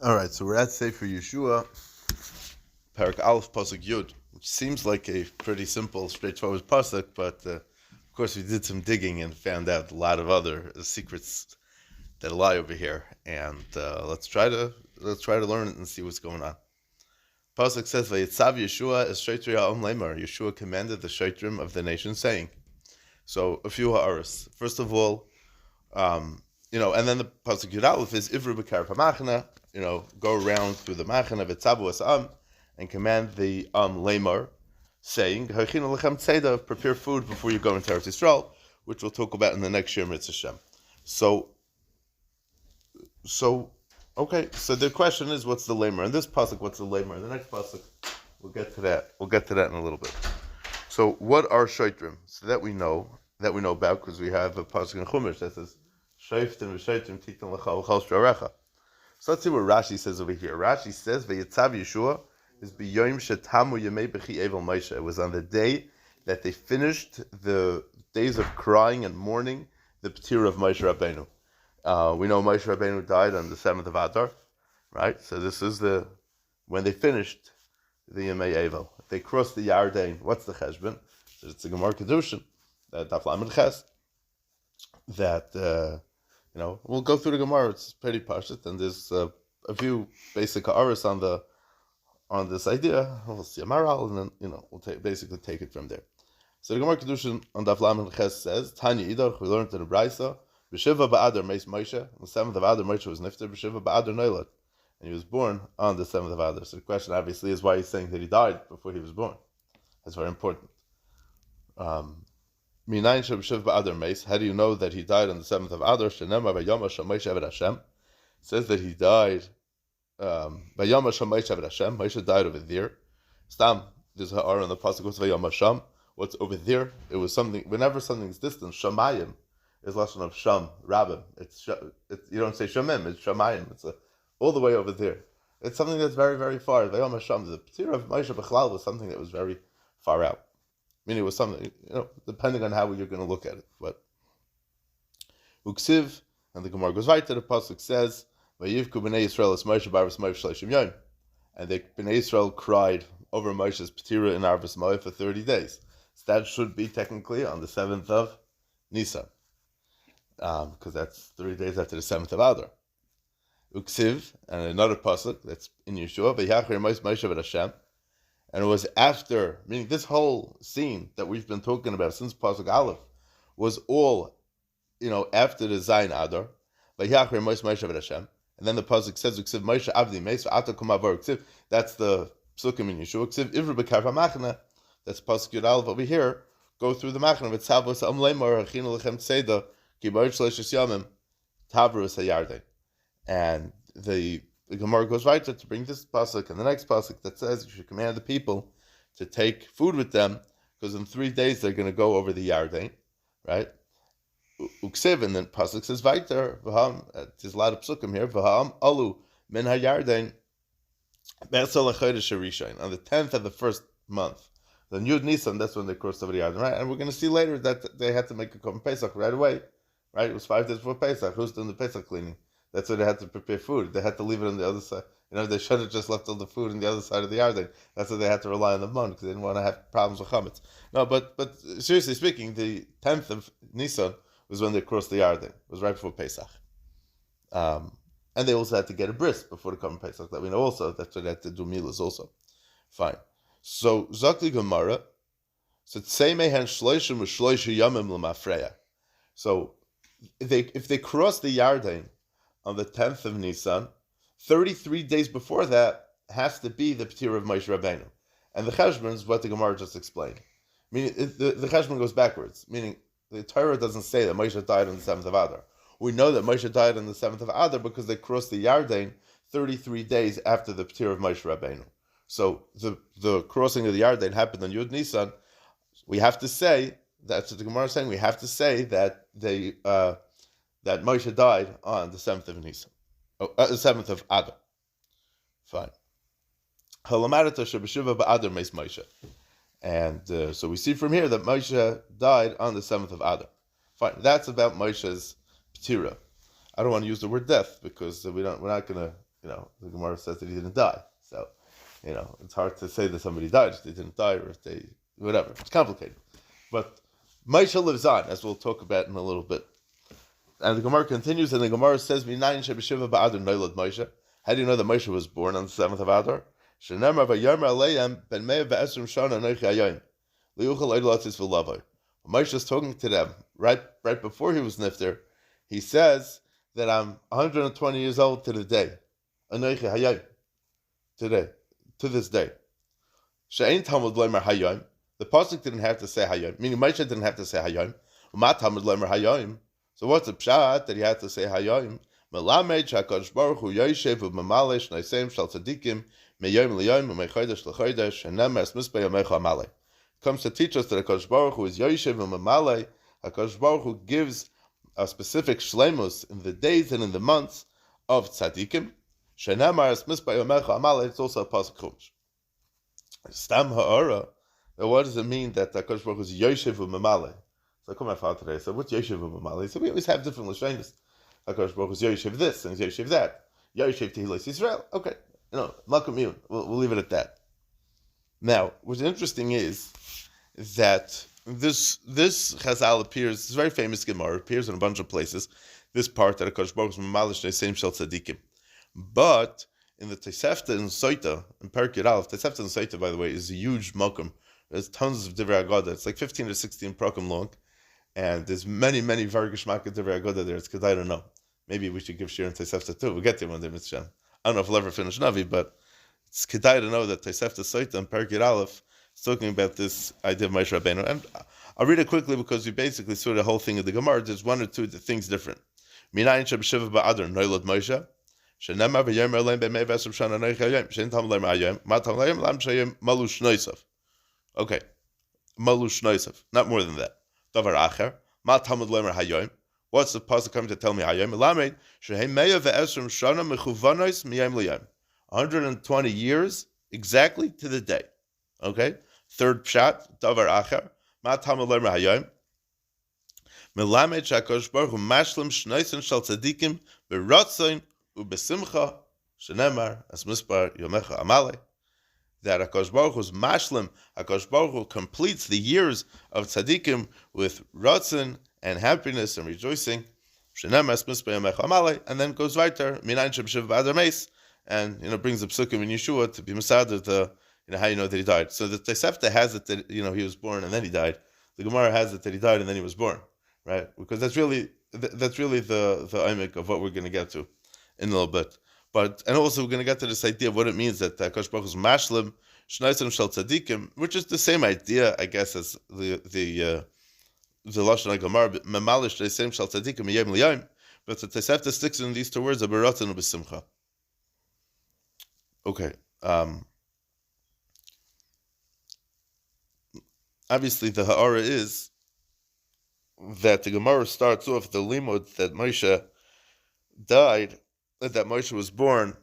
All right, so we're at Sefer Yeshua, Parak Aleph Pasuk Yud, which seems like a pretty simple, straightforward pasuk, but of course we did some digging and found out a lot of other secrets that lie over here, and let's try to learn it and see what's going on. Pasuk says, "Vayitzav Yeshua es שוטרי לאמר." Yeshua commanded the shotrim of the nation, saying, so a few ha'aras. First of all, and then the pasuk Yud Aleph is Ivru b'kar pamachna. Go around through the machna v'tzavu asam, and command the lamer, saying, "Hachinu lechem tzeda," prepare food before you go into Eretz Yisrael, which we'll talk about in the next year, Mitzvah Shem. So okay. So the question is, what's the lamer? In this pasuk, what's the lamer? In the next pasuk, we'll get to that. We'll get to that in a little bit. So what are shotrim? So that we know about, because we have a pasuk in Chumash that says, "Shoftim v'shotrim titan l'cha v'chal sh'arecha." So let's see what Rashi says over here. Rashi says, "Vayitzav Yeshua is b'yom shetamu yemei b'chi evel Moshe." It was on the day that they finished the days of crying and mourning the P'tir of Moshe Rabbeinu. We know Moshe Rabbeinu died on the 7th of Adar, right? So this is when they finished the Yemei Evel. They crossed the Yarden. What's the cheshbon? So it's a Gemara Kedushin, that Daf Lamed Ches, that we'll go through the Gemara. It's pretty pashut, and there's a few basic ha'aras on this idea. We'll see a maral, and then we'll basically take it from there. So the Gemara Kedushin on Daf Lamed Ches says, Tanya Idach, we learned in the Brisa, B'Shiva Ba'adar Meis Moshe. On the 7th of Adar, Moshe was nifter. B'Shiva Ba'adar Noilat, and he was born on the 7th of Adar. So the question obviously is why he's saying that he died before he was born. That's very important. Minayin B'Shiva Ba'adar Meis. How do you know that he died on the 7th of Adar? Shenemar Vayom Moshe Eved Hashem. Says that he died Vayom Moshe Eved Hashem. Moshe died over there. Stam, there's ha'ar on the pasuk goes Vayom Hashem. What's over there? It was something. Whenever something's distant, Shamayim is lashon of Sham, Rabbim. You don't say Shamim, it's Shamayim. It's all the way over there. It's something that's very, very far. Vayom Hashem, the P'tir of Moshe B'chlal was something that was very far out. Meaning it was something, depending on how you're going to look at it. But Uksiv, and the Gemara goes right to the pasuk says, "Vayivku b'nei Yisrael es Moshe b'arvus Moshe shleishim yom," and the b'nei Yisrael cried over Moshe's P'tira in Arvus Moshe for 30 days. So that should be technically on the 7th of Nisan, because that's 30 days after the 7th of Adar. Uksiv, and another pasuk that's in Yeshua, "Vayachir Moshe Moshe Hashem," and it was after, meaning this whole scene that we've been talking about since pasuk Aleph was all, after the Zayin Adar. Vayachir Moshe Moshe Hashem, and then the pasuk says, "Uksiv Moshe Avdi Meis V'ata Kumavar Uksiv." That's the psukim in Yeshua. Uksiv Ivru B'Kar Machna. That's pasuk Yud Aleph over here. Go through the Machna. V'Tzavos Am Lemar Hachinu Lechem Tzeda Ki B'Yod Shleishes Yamim Tavrus HaYarden. And the Gemara goes right to bring this pasuk and the next pasuk that says you should command the people to take food with them, because in 3 days they're going to go over the Yarden, right? Uksiv, and then pasuk says weiter, there's a lot of psukim here, v'ha'am alu min ha'Yarden be'etzal ha'chodesh harishon, on the 10th of the first month. The Yud Nisan, that's when they crossed over the Yarden, right? And we're going to see later that they had to make a Korban Pesach right away, right? It was 5 days before Pesach. Who's doing the Pesach cleaning? That's why they had to prepare food. They had to leave it on the other side. They should have just left all the food on the other side of the Yarden. That's why they had to rely on the mon, because they didn't want to have problems with chametz. No, but seriously speaking, the 10th of Nisan was when they crossed the Yarden. It was right before Pesach. And they also had to get a bris before the Korban Pesach. That we know also. That's why they had to do milas also. Fine. So Zakli Gemara said, "Say mehen shloishim u'shloisha yamim l'mafreya." So if they cross the Yarden on the 10th of Nisan, 33 days before that has to be the P'tir of Moshe Rabbeinu. And the cheshbon is what the Gemara just explained. Meaning, the cheshbon goes backwards. Meaning, the Torah doesn't say that Moshe died on the 7th of Adar. We know that Moshe died on the 7th of Adar because they crossed the Yarden 33 days after the P'tir of Moshe Rabbeinu. So the crossing of the Yarden happened on Yud Nisan. We have to say, that's what the Gemara is saying, we have to say that that Moshe died on the 7th of Nisan, the 7th of Adar. Fine. And so we see from here that Moshe died on the 7th of Adar. Fine. That's about Moshe's P'tira. I don't want to use the word death because we're not going to the Gemara says that he didn't die. So, it's hard to say that somebody died if they didn't die or if they, whatever. It's complicated. But Moshe lives on, as we'll talk about in a little bit. And the Gemara continues, and the Gemara says, "Minayin shebeshiva ba'adar noilad Moshe." How do you know that Moshe was born on the 7th of Adar? Shenemar v'yomer aleim ben mea ve'esrim shana noichi hayoim liuchel oidlatzis v'lavoi. Moshe is talking to them right before he was nifter. He says that I'm 120 years old to the day. Anoichi hayoim. Today. To this day. She'ein Talmud le'mer hayoim. The pasuk didn't have to say hayoim, meaning Moshe didn't have to say hayoim. Ma Talmud le'mer hayoim. So what's the pshat that he had to say hayoim? Melamed shakadosh baruch hu yoshev u'mamalesh naisem shal tzadikim meyom liyom u'meichodesh l'chodesh shenemar es mispei yomecha amalei. Comes to teach us that HaKadosh Baruch Hu is yoshev u'mamalei. HaKadosh Baruch Hu gives a specific shleimus in the days and in the months of tzadikim. Shenemar es mispei yomecha amalei. It's also a pasuk chumash. Stam ha'ara. Now, what does it mean that HaKadosh Baruch Hu is yoshev u'mamalei? So I come out today. So what's yoshev u'mamalei? So we always have different lashonos. HaKadosh Baruch Hu is yoshev this and yoshev that. Yoshev Tehillas Yisrael. Okay, Malcolm Yun. We'll leave it at that. Now, what's interesting is that this Chazal appears. It's a very famous Gemara. It appears in a bunch of places. This part that HaKadosh Baruch Hu is mamalish ne'seim shel tzadikim, but in the Tosefta and Soita in Perkei Aleph, Tosefta and Soita, by the way, is a huge makom. There's tons of divrei Agoda. It's like 15 to 16 prakim long, and there's many very geshmak divrei Agoda there. It's because I don't know. Maybe we should give shir in Tosefta too. We'll get there one day, Mr. Shem. I don't know if we'll ever finish Navi, but it's kedai to know that Tosefta Soita and Perkei Aleph is talking about this idea of Moshe Rabbeinu. And I'll read it quickly because we basically saw the whole thing of the Gemara. There's one or two things different. Minayin shebeshiva ba'adar noilad Moshe. Shenemar v'yomer aleim b'mei v'esrim shana noichi hayom. Shein tam leim hayom. Ma tam leim lam shayim malu shnoisav. Okay. Malu shnoisav. Not more than that. Davar acher. Ma tamud leim hayom. What's the pasuk coming to tell me? Hayom elamed shehem meya ve'esrim shana mechuvanos miyam liyam. 120 years exactly to the day. Okay. Third pshat. Davar acher. Ma tamud leim hayom. Melamed shakadosh baruch hu mashlim shnoisen shal tzadikim b'ratzain u'besimcha shenemar as mispar yomecha amalei. That HaKadosh Baruch Hu is mashlim. HaKadosh Baruch Hu completes the years of tzadikim with ratzon and happiness and rejoicing. Shenemar as mispar yomecha amalei, and then goes weiter minayin shebeshiva ba'adar meis, and brings the psukim in Yeshua to be masader to how you know that he died. So the Tosefta has it that he was born and then he died. The Gemara has it that he died and then he was born. Right, because that's really the oimik of what we're going to get to in a little bit. And also we're going to get to this idea of what it means that HaKadosh Baruch Hu is mashlim shnoisen shel tzadikim, which is the same idea, I guess, as the lashon Gemara memalish ne'seim shel tzadikim miyom liyom. But the Tosefta sticks in these two words of beratzon u'besimcha. Okay. Obviously, the ha'ara is that the Gemara starts off the limud that Moshe died, that Moshe was born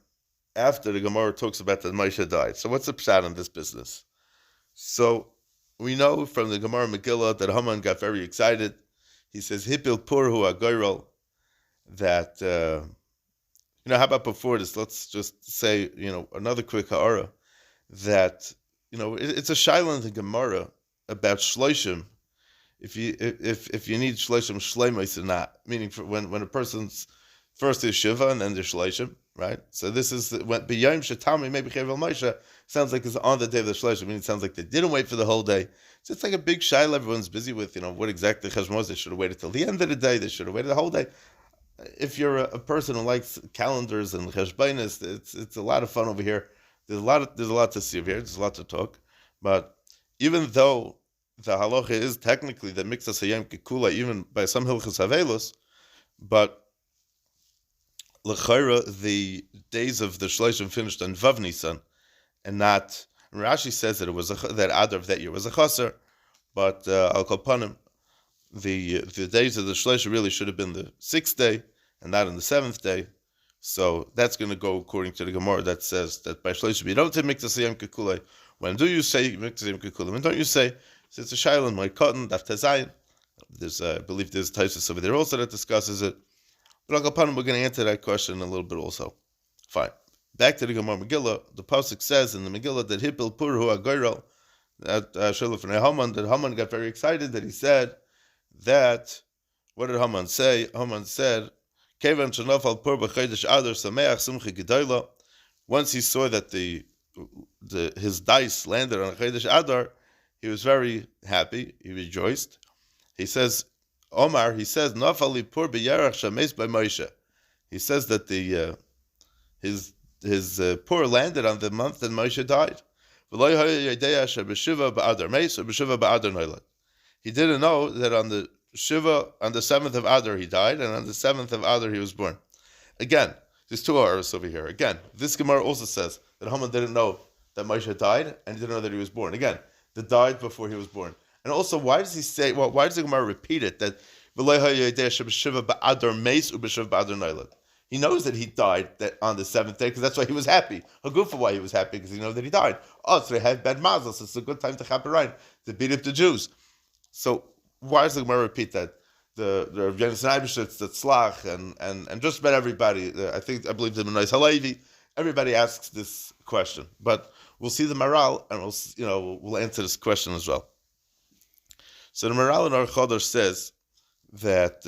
after the Gemara talks about that Moshe died. So what's the pshat on this business? So we know from the Gemara Megillah that Haman got very excited. He says, Hipil purhu agoyrol, that, how about before this, let's just say, another quick ha'ara, that, it's a shaila in the Gemara about shloshim, if you need shloshim shleimos or not, meaning when a person's first is shiva and then there's shloshim, right? So this is when b'yom shetami maybe chevel Moshe sounds like it's on the day of the shloshim. I mean, it sounds like they didn't wait for the whole day. So it's like a big shaila. Everyone's busy with what exactly cheshbon was. They should have waited till the end of the day. They should have waited the whole day. If you're a person who likes calendars and cheshbonis, it's a lot of fun over here. There's a lot to see over here. There's a lot to talk, but even though the halacha is technically the mixas hayom kekula, even by some hilchos havelos, but l'chayra the days of the shloshim finished on Vav Nisan, and not. And Rashi says that it was that Adar of that year was a chaser, but al kol panim, the days of the shloshim really should have been the 6th day and not on the 7th day. So that's going to go according to the Gemara that says that by shloshim you don't say mixas hayom kekula. When do you say mixas hayom kekula? When don't you say? So it's a shaila in my cotton, daf tezayin. There's, I believe there's Taisus over there also that discusses it. But we're going to answer that question in a little bit also. Fine. Back to the Gemara Megillah, the pasuk says in the Megillah that Hipil Purhu Agoyrel, that that Haman got very excited, that he said that, what did Haman say? Haman said, Kevan Shanafal Pur B'Chodesh Adar Sameach Simcha Gedola. Once he saw that his dice landed on Chodesh Adar, he was very happy, he rejoiced. He says, Omar, he says, Nafali Pur B'Yarach Shames by Moshe. He says that his pur landed on the month that Moshe died. He didn't know that on the 7th of Adar he died, and on the 7th of Adar he was born. Again, there's two hours over here. Again, this Gemara also says that Haman didn't know that Moshe died, and he didn't know that he was born. Again, they died before he was born. And also, why does he say? Well, why does the Gemara repeat it that he knows that he died on the 7th day because that's why he was happy. A good for why he was happy because he knows that he died. Oh, so they had bad mazel, so it's a good time to chaperayim, to beat up the Jews. So why does the Gemara repeat that? The Rav Yonasan Eibeshitz, the Tzlach, and just about everybody, I believe the Menais Halevi, everybody asks this question. But we'll see the Maral, and we'll answer this question as well. So the Maral in our Chodor says that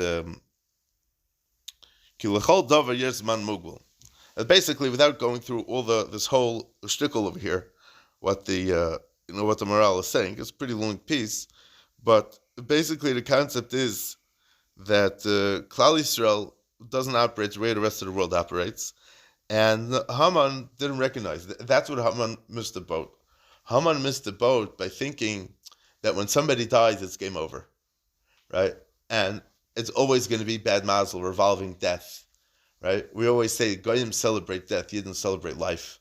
basically, without going through all this whole shtickle over here, what the Maral is saying, it's a pretty long piece, but basically the concept is that Klal Yisrael doesn't operate the way the rest of the world operates, and Haman didn't recognize that. That's what Haman missed the boat. Haman missed the boat by thinking that when somebody dies, it's game over, right? And it's always going to be bad mazel, revolving death, right? We always say, Goyim celebrate death, Yidden celebrate life,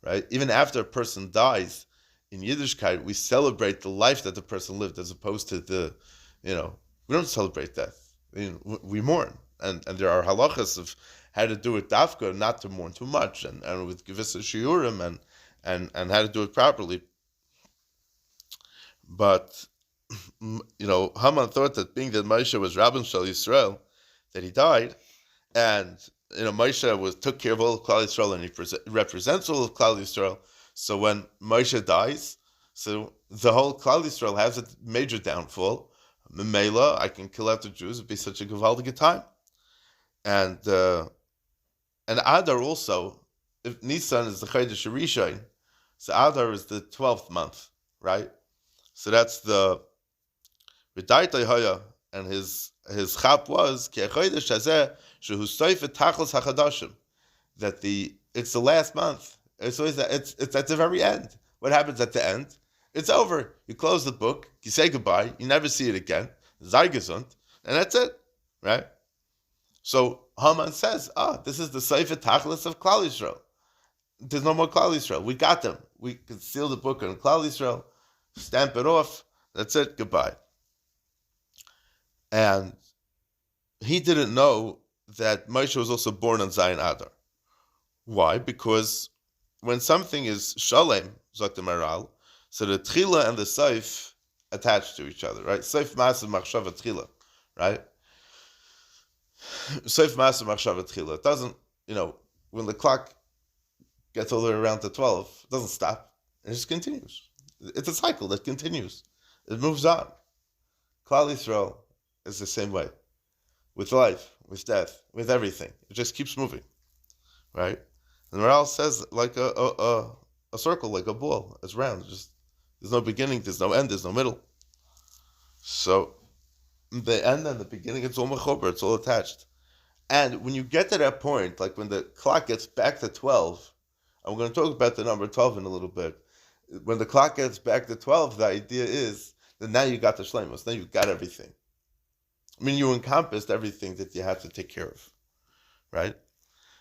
right? Even after a person dies, in Yiddishkeit, we celebrate the life that the person lived as opposed to we don't celebrate death. We mourn. And there are halachas of how to do it dafka, not to mourn too much, and with gevissa shiurim, and how to do it properly. But Haman thought that being that Moshe was Rabban Shal Yisrael, that he died, and Moshe took care of all of Klal Yisrael, and he represents all of Klal Yisrael. So when Moshe dies, so the whole Klal Yisrael has a major downfall. Memela, I can kill out the Jews. It'd be such a gewaldige time, and Adar also. If Nisan is the Chodesh Rishon, so Adar is the 12th month, right? So that's the V'daitay Haya, and his chap was Ke'chodesh Hazeh Shehu Soifet Tachlis HaChadashim, that it's the last month. It's always it's at the very end. What happens at the end? It's over. You close the book. You say goodbye. You never see it again. Zaygesund, and that's it, right? So Haman says, this is the Soifet Tachlis of Klal Yisrael. There's no more Klal Yisrael. We got them. We can seal the book on Klal Yisrael, stamp it off. That's it. Goodbye. And he didn't know that Moshe was also born on Zayin Adar. Why? Because when something is shalem, Zok the Maral, so the tchila and the seif attached to each other, right? Seif ma'asav machshava tchila, right? Seif ma'asav machshava tchila. It doesn't, when the clock gets all the way around to 12, it doesn't stop. It just continues. It's a cycle that continues. It moves on. Klal Yisrael is the same way. With life, with death, with everything. It just keeps moving, right? And Maral says like a circle, like a ball. It's round. There's no beginning, there's no end, there's no middle. So the end and the beginning, it's all mechober, it's all attached. And when you get to that point, like when the clock gets back to 12, and we're going to talk about the number 12 in a little bit. When the clock gets back to 12, the idea is that now you got the shleimus, now you got everything. I mean, you encompassed everything that you had to take care of, right?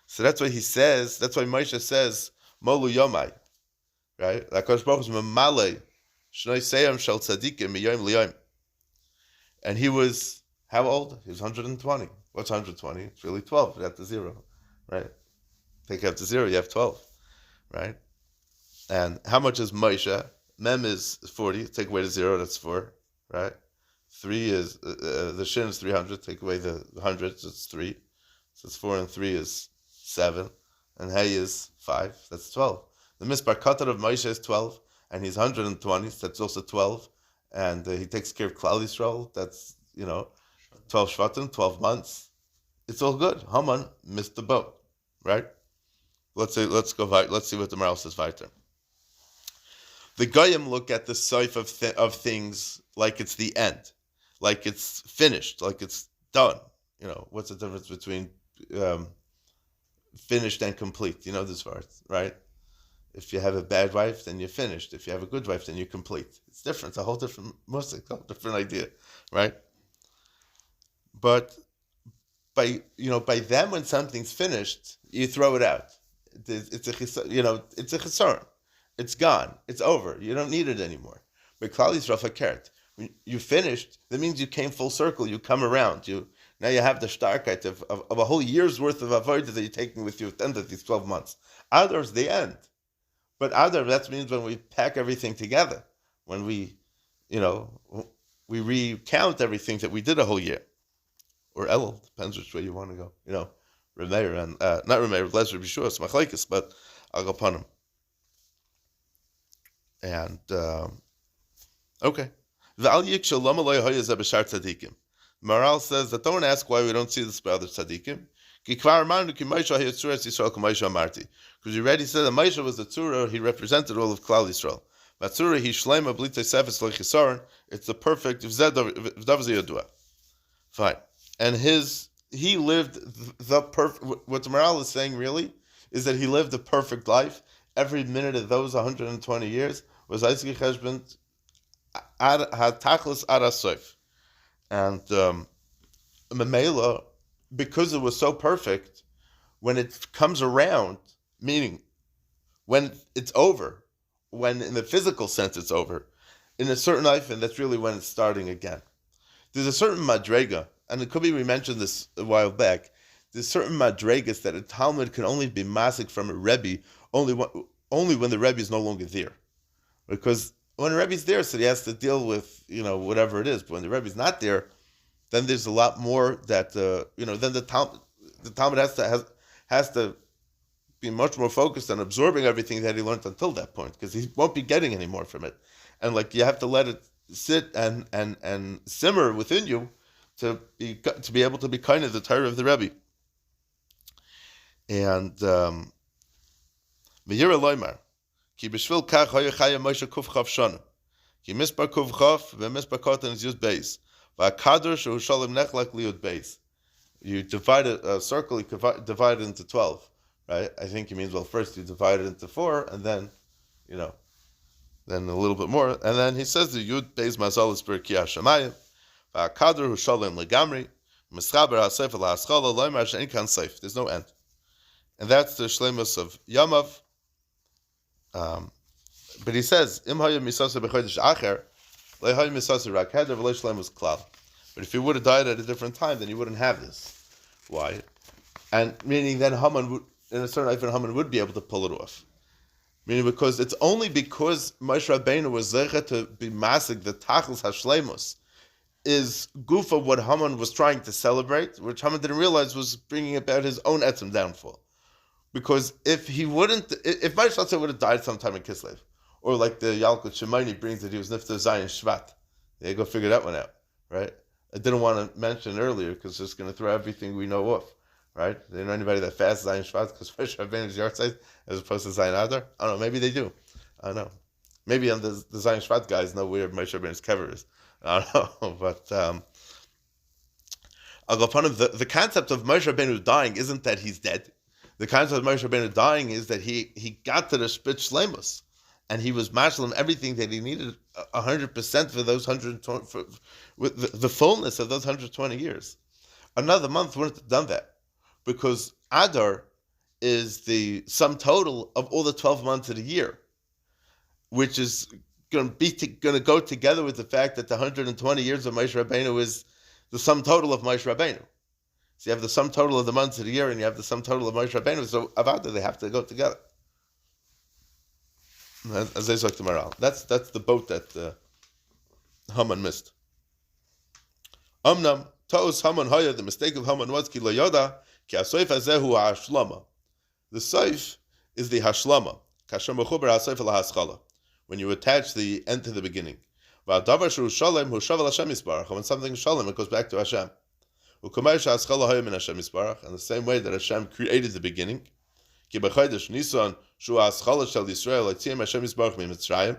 So that's why that's why Moshe says, Molu Yomai, right? Like Kosh Baruch Hu Mamale, Shnoi Seyam Shel Tzadikim Miyom Liyom. And he was, how old? He was 120. What's 120? It's really 12, you have the 0, right? Take out the 0, you have 12, right? And how much is Moshe? Mem is 40, take away the 0, that's 4, right? 3 is, the shin is 300, take away the 100, so it's 3. So it's 4 and 3 is 7. And Hey is 5, that's 12. The Mispar Katan of Moshe is 12, and he's 120, so that's also 12. And he takes care of Klal Yisrael, that's, 12 Shvatim, 12 months. It's all good. Haman missed the boat, right? Let's see what the Maral says weiter. The Goyim look at the Soif of things like it's the end, like it's finished, like it's done. What's the difference between finished and complete? You know this word, right? If you have a bad wife, then you're finished. If you have a good wife, then you're complete. It's different. It's a whole different musik, a whole different idea, right? But by them, when something's finished, you throw it out. It's a chesaron. It's gone. It's over. You don't need it anymore. But Klal Yisrael fakert. When you finished, that means you came full circle. You come around. Now you have the starkheit of a whole year's worth of avodah that you're taking with you at the end of these 12 months. Others, the end. But other, that means when we pack everything together, when we recount everything that we did a whole year. Or Elul, depends which way you want to go. Remeir and not Remeir, Les Yeshua, it's Machlekes, but I'll go upon him. And okay. Maral says that don't ask why we don't see this by other tzaddikim. Because you already said that Moshe was the tzura, he represented all of Klal Yisrael. It's the perfect fine. And he lived the perfect. What the Maral is saying really is that he lived a perfect life. Every minute of those 120 years was Isaac Cheshbon Tachlis Arasoif. And Memela, because it was so perfect, when it comes around, meaning when it's over, when in the physical sense it's over, in a certain life, and that's really when it's starting again. There's a certain madrega, and it could be we mentioned this a while back. There's certain madregas that a Talmud can only be masik from a Rebbe only when the Rebbe is no longer there, because when the Rebbe's there, so he has to deal with whatever it is. But when the Rebbe's not there, then there's a lot more that then the Talmud has to be much more focused on absorbing everything that he learned until that point, because he won't be getting any more from it. And you have to let it sit and simmer within you to be able to be kind of the Torah of the Rebbe. And V'yira Laimar ki b'shvil kach haya chaya Moshe kuf chav shana ki mispar kuf chav v'mispar katan is used base v'akadur shehu shalom nechlak liud base. You divide a circle, you divide it into 12, right? I think he means, first you divide it into 4, and then then a little bit more, and then he says the yud base mazal is berkiyah shamayim v'akadur hu shalom legamri mischaber ha'seif la'aschala Laimar she'en kan seif. There's no end. And that's the shlemus of Yamav. But he says, Im hayam misasa b'chodesh acher, lehayam misasa rak heder v'lo shlemus klal. But if he would have died at a different time, then he wouldn't have this. Why? And meaning then Haman would, in a certain way, Haman would be able to pull it off. Meaning because it's only because Moshe Rabbeinu was zecher to be masig the tachlis hashlemus is goof of what Haman was trying to celebrate, which Haman didn't realize was bringing about his own etzem downfall. Because if Moshe Rabbeinu would have died sometime in Kislev, or like the Yalkut Shemaini brings that he was Nifta Zayin Shvat, they go figure that one out, right? I didn't want to mention earlier because it's going to throw everything we know off, right? They know anybody that fasts Zayin Shvat because Moshe Rabbeinu is Yartzeit as opposed to Zayin Adar? I don't know. Maybe they do. I don't know. Maybe on the Zayin Shvat guys know where Moshe Rabbeinu's kever is. I don't know, but I'll go upon him. The concept of Moshe Rabbeinu dying isn't that he's dead. The concept of Moshe Rabbeinu dying is that he got to the Spitz Shleimus, and he was marshaling everything that he needed 100% for those 120, with the fullness of those 120 years. Another month wouldn't have done that, because Adar is the sum total of all the 12 months of the year, which is going to go together with the fact that the 120 years of Moshe Rabbeinu is the sum total of Moshe Rabbeinu. So you have the sum total of the months of the year, and you have the sum total of Moshe Rabbeinu. So Avada, they have to go together. As they say to Maral, that's the boat that Haman missed. Amnam Taos Haman Haya. The mistake of Haman was ki lo yoda ki asoif hazehu ha'ashlama. The soif is the hashlama. Kasher mechuber hasoif lahaschala. When you attach the end to the beginning. V'adavar shu shalem hu shavel Hashem yisbarach. When something is shalem, it goes back to Hashem. U'kamei shehaschala hayom in Hashem yisbarach. In the same way that Hashem created the beginning. Ki b'chodesh Nisan shu haschala shel Yisrael Yitzim Hashem yisbarach miMitzrayim.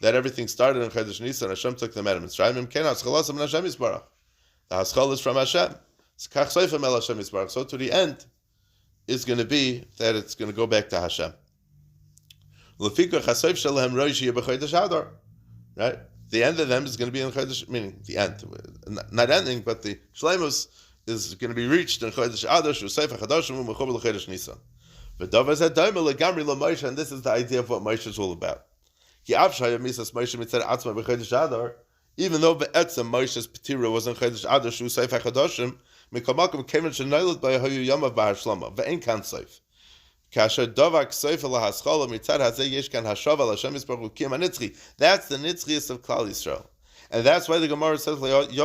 That everything started in Chodesh Nisan. Hashem took them out of Mitzrayim. Imken haschala min Hashem yisbarach. The haschala is from Hashem. Kach soifem el Hashem yisbarach. So to the end is going to be that it's going to go back to Hashem. Right? The end of them is going to be in Chodesh, meaning the end, not ending, but the Shleimus is going to be reached in Chodesh Adar, Sefer Chadashim, Mechuber l'Chodesh Nisan. And this is the idea of what Moshe is all about. Even though Be'etzem Moshe's Petira was in Chodesh Adar, Sefer Chadashim, Mikamakim came in Shenoilot by Hayu Yamav B'Hashlama, Ve'en Kan Seif. That's the nitzrius of Klal Yisrael, and that's why the Gemara says It's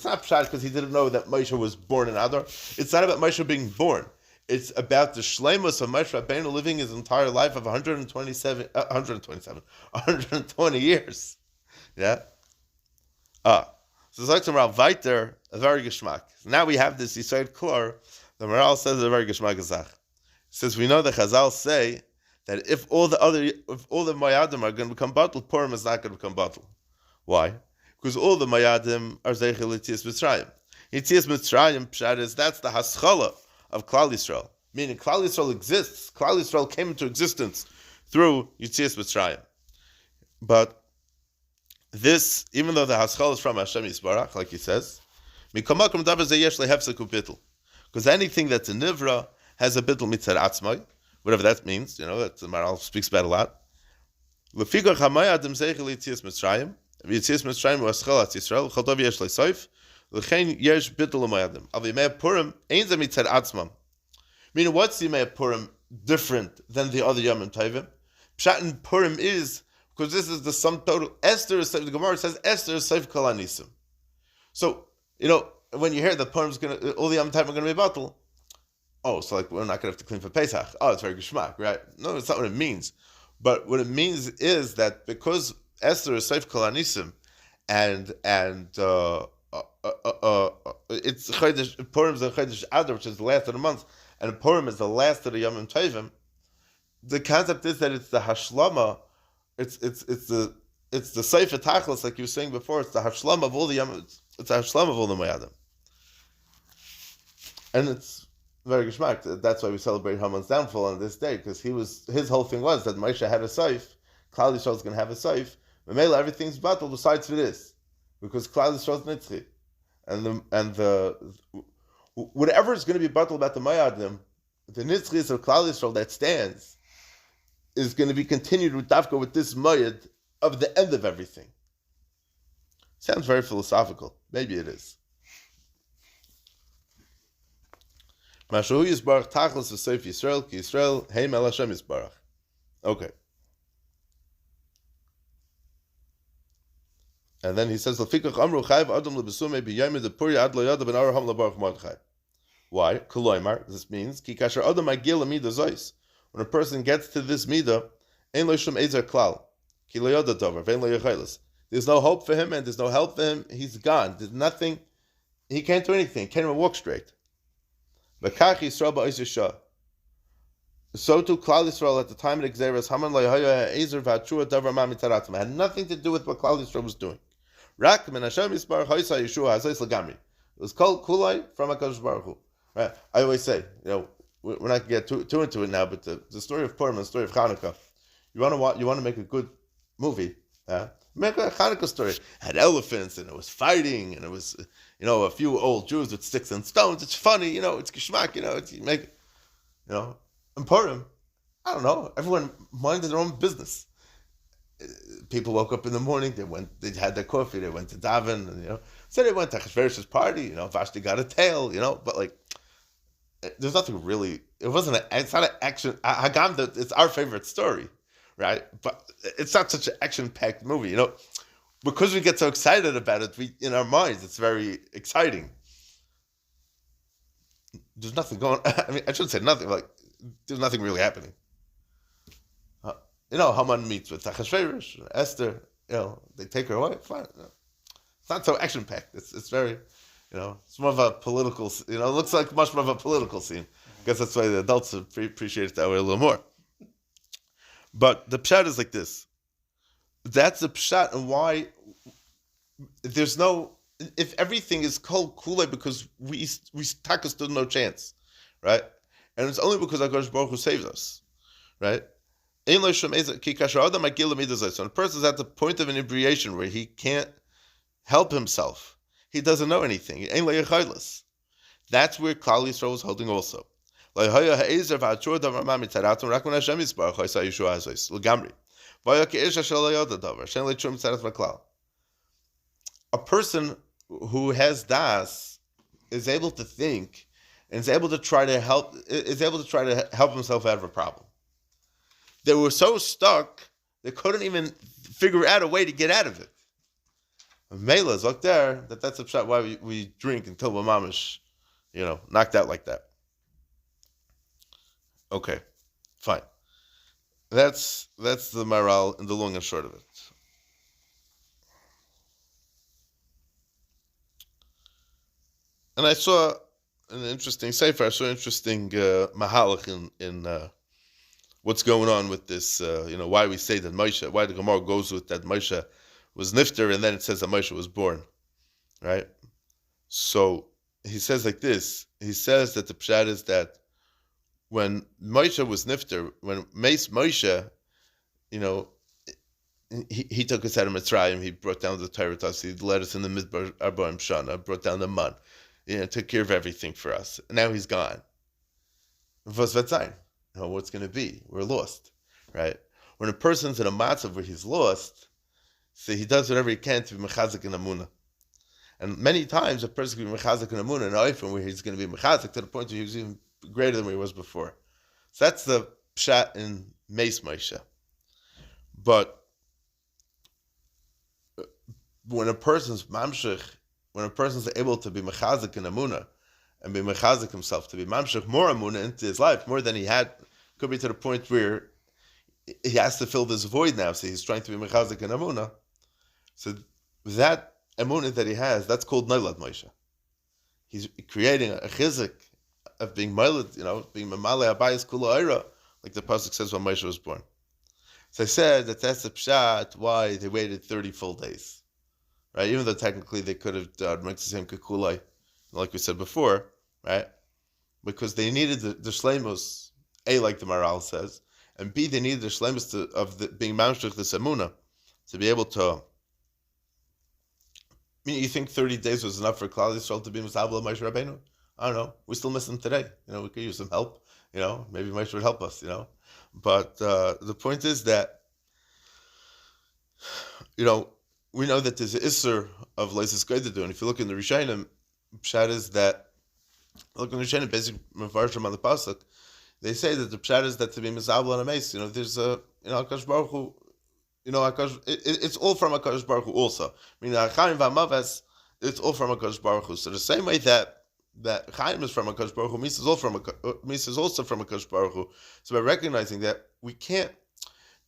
not pshat because he didn't know that Moshe was born in Adar. It's not about Moshe being born. It's about the shleimus of Moshe Rabbeinu living his entire life of 120 years. Yeah. So it's like some Rav Weiter, a very geschmack. Now we have this Yisrael Klor. The Maral says a very geschmack azach. Says we know the Chazal say that if all the Mayadim are going to become bottled, Purim is not going to become bottled. Why? Because all the Mayadim are Zeichel Yitzias Mitzrayim. Yitzias Mitzrayim pshat is that's the haschala of Klal Yisrael. Meaning Klal Yisrael exists. Klal Yisrael came into existence through Yitzias Mitzrayim. But this, even though the haschal is from Hashem Yisbarach, like he says, because anything that's a nivra has a bittul mitzad atzmai, whatever that means, that the Maral speaks about a lot. Meaning, what's the Yemei Purim different than the other Yomim Tovim? Pshat in Purim is because this is the sum total. Esther is, the Gemara says, Esther is Seif Kol Anisim. So, when you hear that Purim's all the Yom Tov are going to be bottled, so like we're not going to have to clean for Pesach. It's very geschmack, right? No, that's not what it means. But what it means is that because Esther is Seif Kol Anisim, and it's Purim's and Chodesh Adar, which is the last of the month, and Purim is the last of the Yom Tovim. The concept is that it's the Hashlama. It's the Sefer Tachlis, like you were saying before. It's the Hashlam of all the Yom. It's the Hashlam of all the Mayadim, and it's very geschmack. That's why we celebrate Haman's downfall on this day, because his whole thing was that Moshe had a seif. Klal Yisrael is going to have a seif. Memela, everything's battled besides for this, because Klal Yisrael is nitzchi, and the whatever is going to be battled about the Mayadim, the nitzchis of Klal Yisrael that stands is going to be continued with Dafka with this Mayad of the end of everything. Sounds very philosophical. Maybe it is. Mashahu Yisbarach Tachlis V'Seif Yisrael Ki Yisrael Heim El Hashem Yisbarach. Okay. And then he says, L'fikach Amru Chayv Adam L'Besume B'Yayim D'Puri Ad Lo Yada Ben Araham L'Baruch Mordechai. Why? Koloimar. This means Ki Kasher Adam Agil Amida Zois. When a person gets to this midah, Ein Lo Shum Ezer Klal Ki Lo Yada Dover Vein Lo Yechaylis. There's no hope for him and there's no help for him. He's gone. There's nothing. He can't do anything. He can't even walk straight. V'kach Yisrael Ba'is Yishah. So too Klal Yisrael at the time of the Xeris, Haman Lo Yahaya Ezer V'Achua Dover Ma Mitaratzim. Had nothing to do with what Klal Yisrael was doing. Rak Min Hashem Yisbar Hoysa Yeshua Hazais Lagamri. It was called Kulai from HaKadosh Baruch Hu. Right? I always say, we're not going to get too into it now, but the story of Purim and the story of Hanukkah, you want to make a good movie, make a Hanukkah story. It had elephants and it was fighting and it was a few old Jews with sticks and stones. It's funny, it's geschmack, you make in Purim, I don't know, everyone minded their own business. People woke up in the morning, they had their coffee, they went to daven, and so they went to Cheshveresh's party, Vashti got a tail, but there's nothing really. It's not an action. Hagam, it's our favorite story, right? But it's not such an action-packed movie, because we get so excited about it. In our minds, it's very exciting. there's nothing going. I mean, I shouldn't say nothing. Like there's nothing really happening. Haman meets with Achashverosh, Esther. They take her away. Fine. It's not so action packed. It's very, it's more of a political. It looks like much more of a political scene. I guess that's why the adults appreciate it that way a little more. But the pshat is like this. That's the pshat, and why there's no. If everything is called kulei because we takas stood no chance, right? And it's only because HaKadosh Baruch Hu saves us, right? When a person is at the point of inebriation where he can't help himself, he doesn't know anything. That's where Klal Yisrael was holding also. A person who has das is able to think and is able to try to help himself out of a problem. They were so stuck they couldn't even figure out a way to get out of it. Mela is up there that's a shot why we drink until we're mamish, knocked out like that. Okay, fine. That's the moral and the long and short of it. And I saw an interesting sefer. I saw an interesting mahalach in what's going on with this. Why we say that Moshe, why the Gemara goes with that Moshe was nifter, and then it says that Moshe was born, right? So he says like this. He says that the pshat is that when Moshe was nifter, when Moshe, he took us out of Mitzrayim, he brought down the Torah to us, he led us in the Midbar Arbaim Shana, brought down the man, took care of everything for us. And now he's gone. What's going to be? We're lost, right? When a person's in a matzav where he's lost, so he does whatever he can to be mechazik in amunah. And many times a person can be mechazik in amunah and oifim where he's going to be mechazik to the point where he's even greater than where he was before. So that's the pshat in Meis Moshe. But when a person's mamshich, when a person's able to be mechazik in amunah and be mechazik himself, to be mamshich more amunah into his life, more than he had, could be to the point where he has to fill this void now, so he's trying to be mechazik in amunah. So that amunah that he has, that's called Noilad Moshe. He's creating a chizik of being Moilad, being Mamale Abayis Kula Eira, like the pasuk says when Moshe was born. So I said that's the pshat why they waited 30 full days, right? Even though technically they could have done the same Kekulai, like we said before, right? Because they needed the shleimus, A, like the Maral says, and B, they needed the shleimus being mamshich the semuna to be able to. You think 30 days was enough for Klal Yisrael to be Misabla Moshe Rabbeinu? I don't know. We still miss him today. We could use some help. Maybe Moshe would help us. But the point is that we know that there's an isser of Leisis Gaidu, and if you look in the Rishonim, pshat is that look in the Rishonim, basically Mefarshim on the pasuk, they say that the pshat is that to be Misabla and a mace. There's a HaKadosh Baruch Hu. It's all from HaKadosh Baruch Hu also. Chaim v'Amaves, it's all from HaKadosh Baruch Hu. So the same way that Chaim is from HaKadosh Baruch Hu, Misa is also from HaKadosh Baruch Hu. So by recognizing that we can't,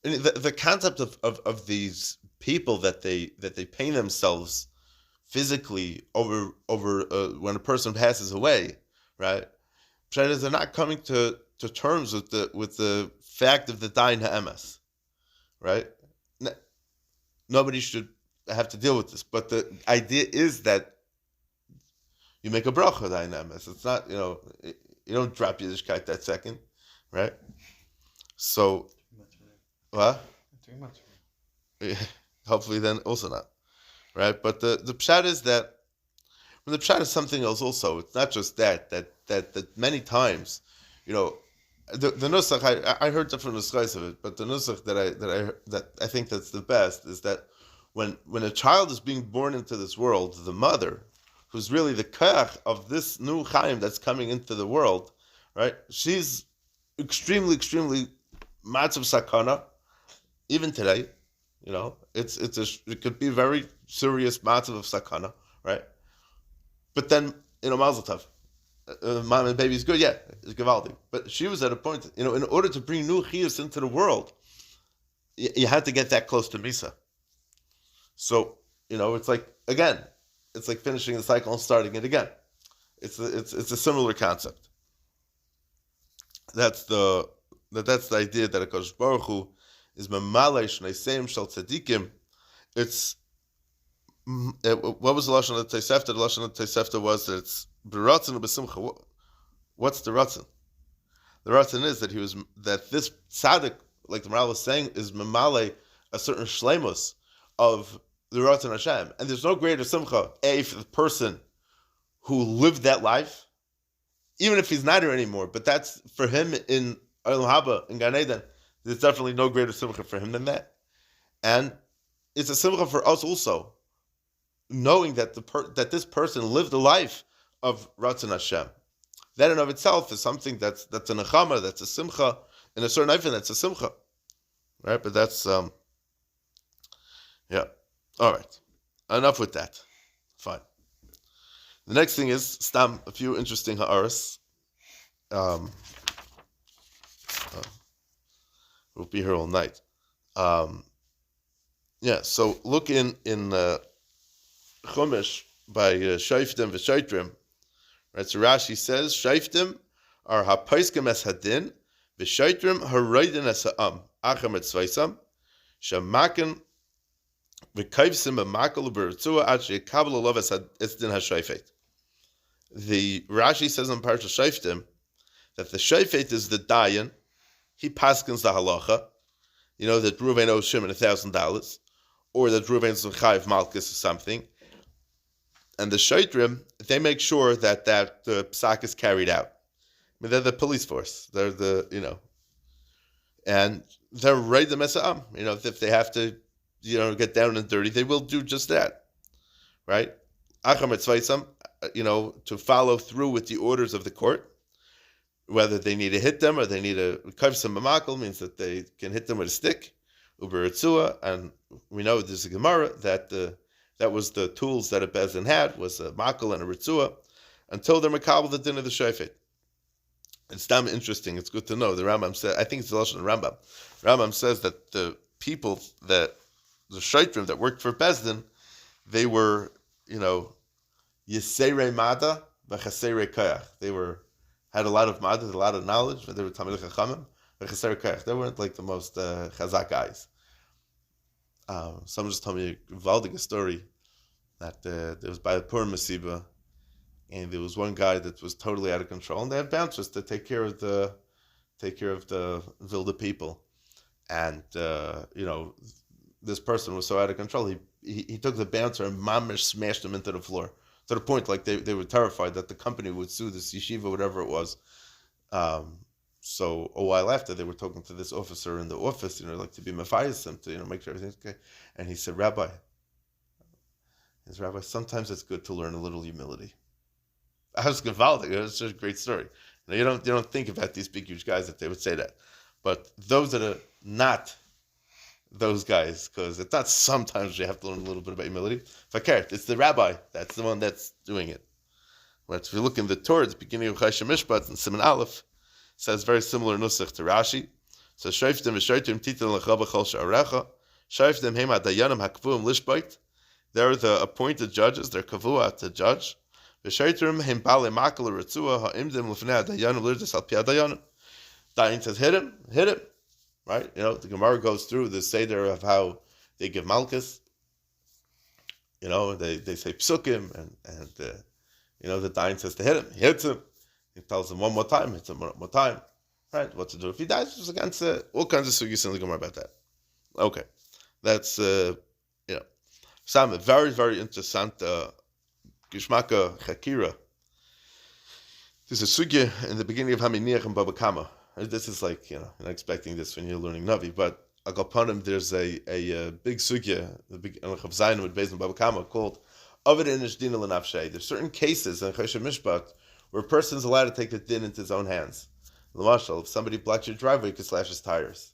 the concept of these people that they pain themselves physically over when a person passes away, right? They're not coming to terms with the fact of the dying ha'emes, right? Nobody should have to deal with this, but the idea is that you make a bracha dynamis. It's not, you don't drop Yiddishkeit that second, right? So, what? Too much. Yeah, hopefully then also not, right? But the pshat is that, when the pshat is something else also, it's not just that many times, the nusach, I heard different nusachs of it, but the nusach that I think that's the best is that when a child is being born into this world, the mother, who's really the koach of this new Chaim that's coming into the world, right? She's extremely, extremely matzav sakana, even today. It could be very serious matzav of sakana, right? But then, mazel tov. mom and baby is good, yeah, it's Givaldi. But she was at a point, in order to bring new chiyus into the world, you had to get that close to Misa. So, it's like, again, it's like finishing the cycle and starting it again. It's a similar concept. That's the idea that HaKadosh Baruch Hu is Memalei Shnei Seim Shel Tzadikim. It's what was the lashon of Tosefta? The lashon of Tosefta was that it's b'ratzon u'b'simcha. What's the ratzon? The ratzon is that this tzaddik, like the Maral was saying, is Memalei a certain shleimus of the ratzon Hashem, and there's no greater simcha for the person who lived that life, even if he's not here anymore. But that's for him in Olam Haba, in Gan Eden. There's definitely no greater simcha for him than that, and it's a simcha for us also, knowing that that this person lived a life of Ratzon Hashem. That in of itself is something that's a nechama, that's a simcha, in a certain life, and that's a simcha, right? But that's yeah. All right, enough with that. Fine. The next thing is stam, a few interesting ha'aras. We'll be here all night. So look in Chumash by Shoftim v'Shotrim. Right, so Rashi says Shoftim are hapaiskim es hadin, v'Shotrim haroidin es ha'am acham et tzvaisam shamakin v'kaivsim b'makal b'ritzua ad she'yekabel olav es din ha'shofet. The Rashi says in Parsha Shoftim that the shofet is the dayan. He paskins the halacha, that Reuven owes Shimon $1,000, or that Reuven's chayiv malchus or something, and the shotrim, they make sure that the psak is carried out. I mean, they're the police force. They're and they're right the mesa'am. If they have to, get down and dirty, they will do just that, right? Acham et tzvaisam, to follow through with the orders of the court. Whether they need to hit them or they need to kavsam b'makal means that they can hit them with a stick, uber-ritzua, and we know there's a Gemara that that was the tools that a bezin had, was a makal and a ritzua, until they're makabel the din of the shofet. It's damn interesting. It's good to know. The Rambam said, I think it's the lashon of Rambam. Rambam says that the people the shotrim that worked for bezdin, they were yisere mada v'chasere koyach. They had a lot of madas, a lot of knowledge, but they were Talmidei Chachamim, they weren't like the most chazak guys. Someone just told me a story that there was by the Purim Masiba, and there was one guy that was totally out of control, and they had bouncers to take care of the Vilda people, and this person was so out of control, he took the bouncer and mamish smashed him into the floor. To the point, like they were terrified that the company would sue this yeshiva, whatever it was. So a while after, they were talking to this officer in the office, like to be mafayis him, to make sure everything's okay. And he said, Rabbi, sometimes it's good to learn a little humility. I was gewaldig. It's just a great story. You don't think about these big huge guys that they would say that, but those that are not those guys, because it's not sometimes you have to learn a little bit about humility. It's the rabbi that's the one that's doing it. But if you look in the Torah, the beginning of Chayshim Mishpat and Siman Aleph, says very similar nusach to Rashi. So Shoftim v'Shotrim titel l'chava chol she'arecha. Shoftim heim hadayanim hakvuim lishbait. They're the appointed judges. They're kavua to judge. V'Shotrim heim bale makal ritzua ha'imdim l'fnei hadayanim l'irdas al pi hadayanim. Dayan says, hit him. Right? The Gemara goes through the Seder of how they give Malchus. They say Psukim, and the Dayan says to hit him. He hits him. He tells him one more time, hits him one more time. Right? What to do if he dies? There's against all kinds of sugis in the Gemara about that. Okay. That's, some very, very interesting Gishmaka Chakira. There's a sugya in the beginning of Haminiach and Baba Kama. This is like, you're not expecting this when you're learning Navi, but Agaponim, there's a big sugya, the big Chav Zayin with Beis and Baba Kama called Ovid Inish Dina L'Nafshei. There's certain cases in Choshev Mishpat where a person is allowed to take the din into his own hands. L'mashal, if somebody blocks your driveway, you can slash his tires.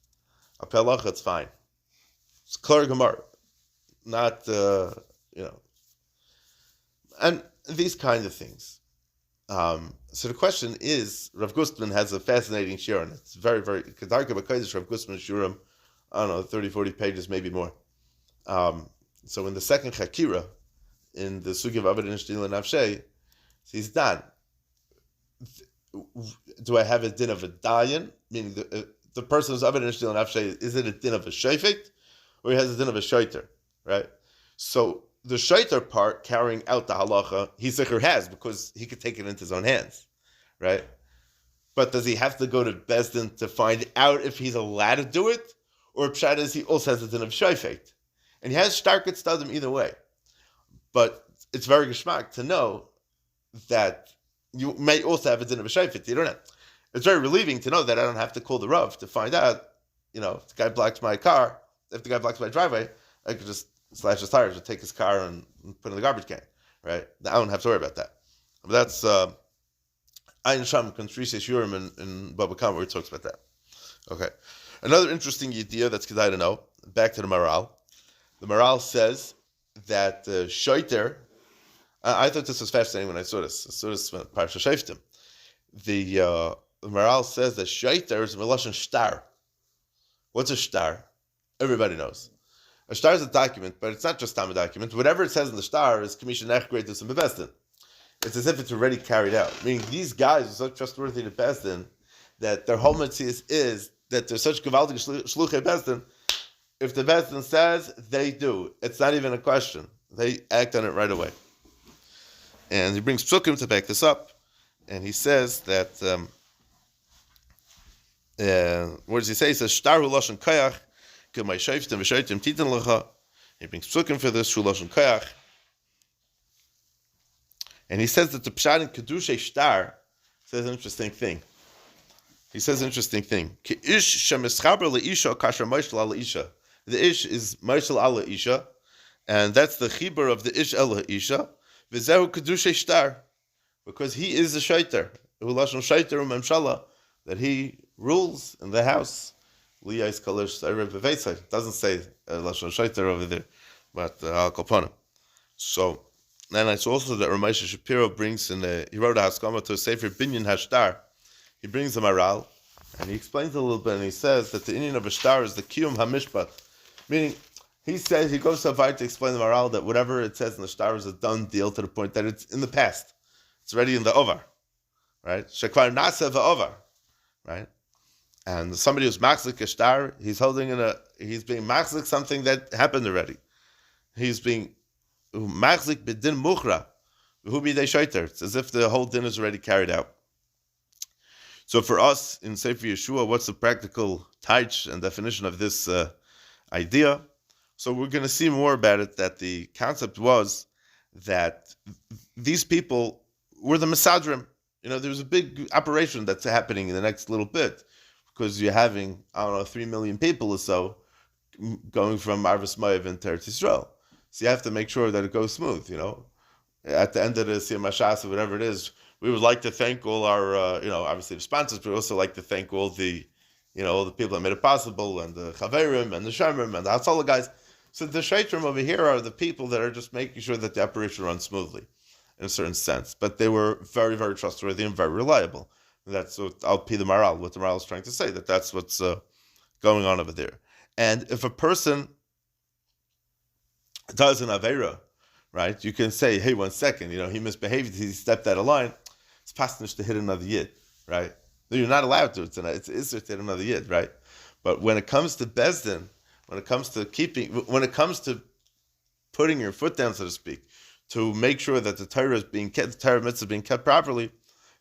Apelacha, it's fine. It's Klar Gemara. Not, and these kinds of things. So the question is, Rav Gustman has a fascinating shir, and it's very, very, Kedarka B'Kodesh, Rav Gustman Shurim, I don't know, 30, 40 pages, maybe more. So in the second Chakira, in the Sugi of Avad Nishdil and Nafshay, he's done. Do I have a din of a dayan? Meaning the person who's Avad Nishdil and Nafshay, is it a din of a shayfet, or he has a din of a shayter, right? So the shayter part, carrying out the halacha, he sicher has, because he could take it into his own hands, right? But does he have to go to Bezdin to find out if he's allowed to do it? Or Pshat is he also has a din of shayfet? And he has stark tzadim either way. But it's very geschmack to know that you may also have a din of a shayfet. You don't have. It's very relieving to know that I don't have to call the Rav to find out, if the guy blocks my car, if the guy blocks my driveway, I could just slash his tires or take his car and put it in the garbage can, right? I don't have to worry about that. But that's Ayin Sham Contrice Shurim in Baba Kama where he talks about that. Okay. Another interesting idea that's kedai to know, back to the Maral. The Maral says that Shoiter, I thought this was fascinating when I saw this. I saw this when Parsha Sheftim. The Maral says that Shoiter is Melashon Shtar. What's a shtar? Everybody knows. A shtar is a document, but it's not just a document. Whatever it says in the shtar is commission echgreitus and bevestin. It's as if it's already carried out. Meaning these guys are so trustworthy to Besdin that their whole mitzvah is that they're such gewaltig shluchei Besdin. If the Besdin says, they do. It's not even a question. They act on it right away. And he brings psukim to back this up. And he says that, what does he say? He says, shtar hu lashon kayach, ke my shayftim v'shaytim titan lecha. He brings psukim for this, hu lashon kayach. And he says that the pshat in kedushay shtar says an interesting thing. He says an interesting thing. Ki ish shemischaber leisha kasher moishel ala isha. The ish is moishel ala isha, and that's the chibur of the ish ala isha. V'zehu kedushay shtar, because he is a shaiter. Hu lashon shaiter u'memshala, that he rules in the house. Liyais kalish sarev b'veisai. Doesn't say lashon shaiter over there, but al koponim. So. And it's also that Ramesha Shapiro brings he wrote a Haskama to a Sefer Binyan Hashtar. He brings the Maral, and he explains a little bit, and he says that the Indian of a shtar is the Kiyum HaMishpat. Meaning, he says, he goes so far to explain the Maral that whatever it says in the shtar is a done deal to the point that it's in the past. It's already in the Ovar. Right? Shekvar Nasa V'Ovar. Right? And somebody who's Maxlik a shtar, he's being Maxlik something that happened already. He's being Machzik b'din muchra, who be they shaiter. It's as if the whole din is already carried out. So for us in Sefer Yeshua, what's the practical taich and definition of this idea? So we're going to see more about it. That the concept was that these people were the Mesadrim. There was a big operation that's happening in the next little bit because you're having 3 million people or so going from Arvis Mayav into Eretz Yisrael. So you have to make sure that it goes smooth, At the end of the Siyam Hashas or whatever it is, we would like to thank all our, obviously the sponsors, but we also like to thank all the, all the people that made it possible, and the Chaverim, and the Shemrim, and the Hatzalah guys. So the Shaitrim over here are the people that are just making sure that the operation runs smoothly, in a certain sense. But they were very, very trustworthy and very reliable. And that's what I'll P the Maral, what the Maral is trying to say, that's what's going on over there. And if a person does an Aveira, right? You can say, hey, 1 second, he misbehaved, he stepped out of line. It's pasnish to hit another yid, right? No, you're not allowed to. It's Isser to hit another yid, right? But when it comes to Bezdin, when it comes to putting your foot down, so to speak, to make sure that the Torah is being kept, the Torah mitzvah is being kept properly,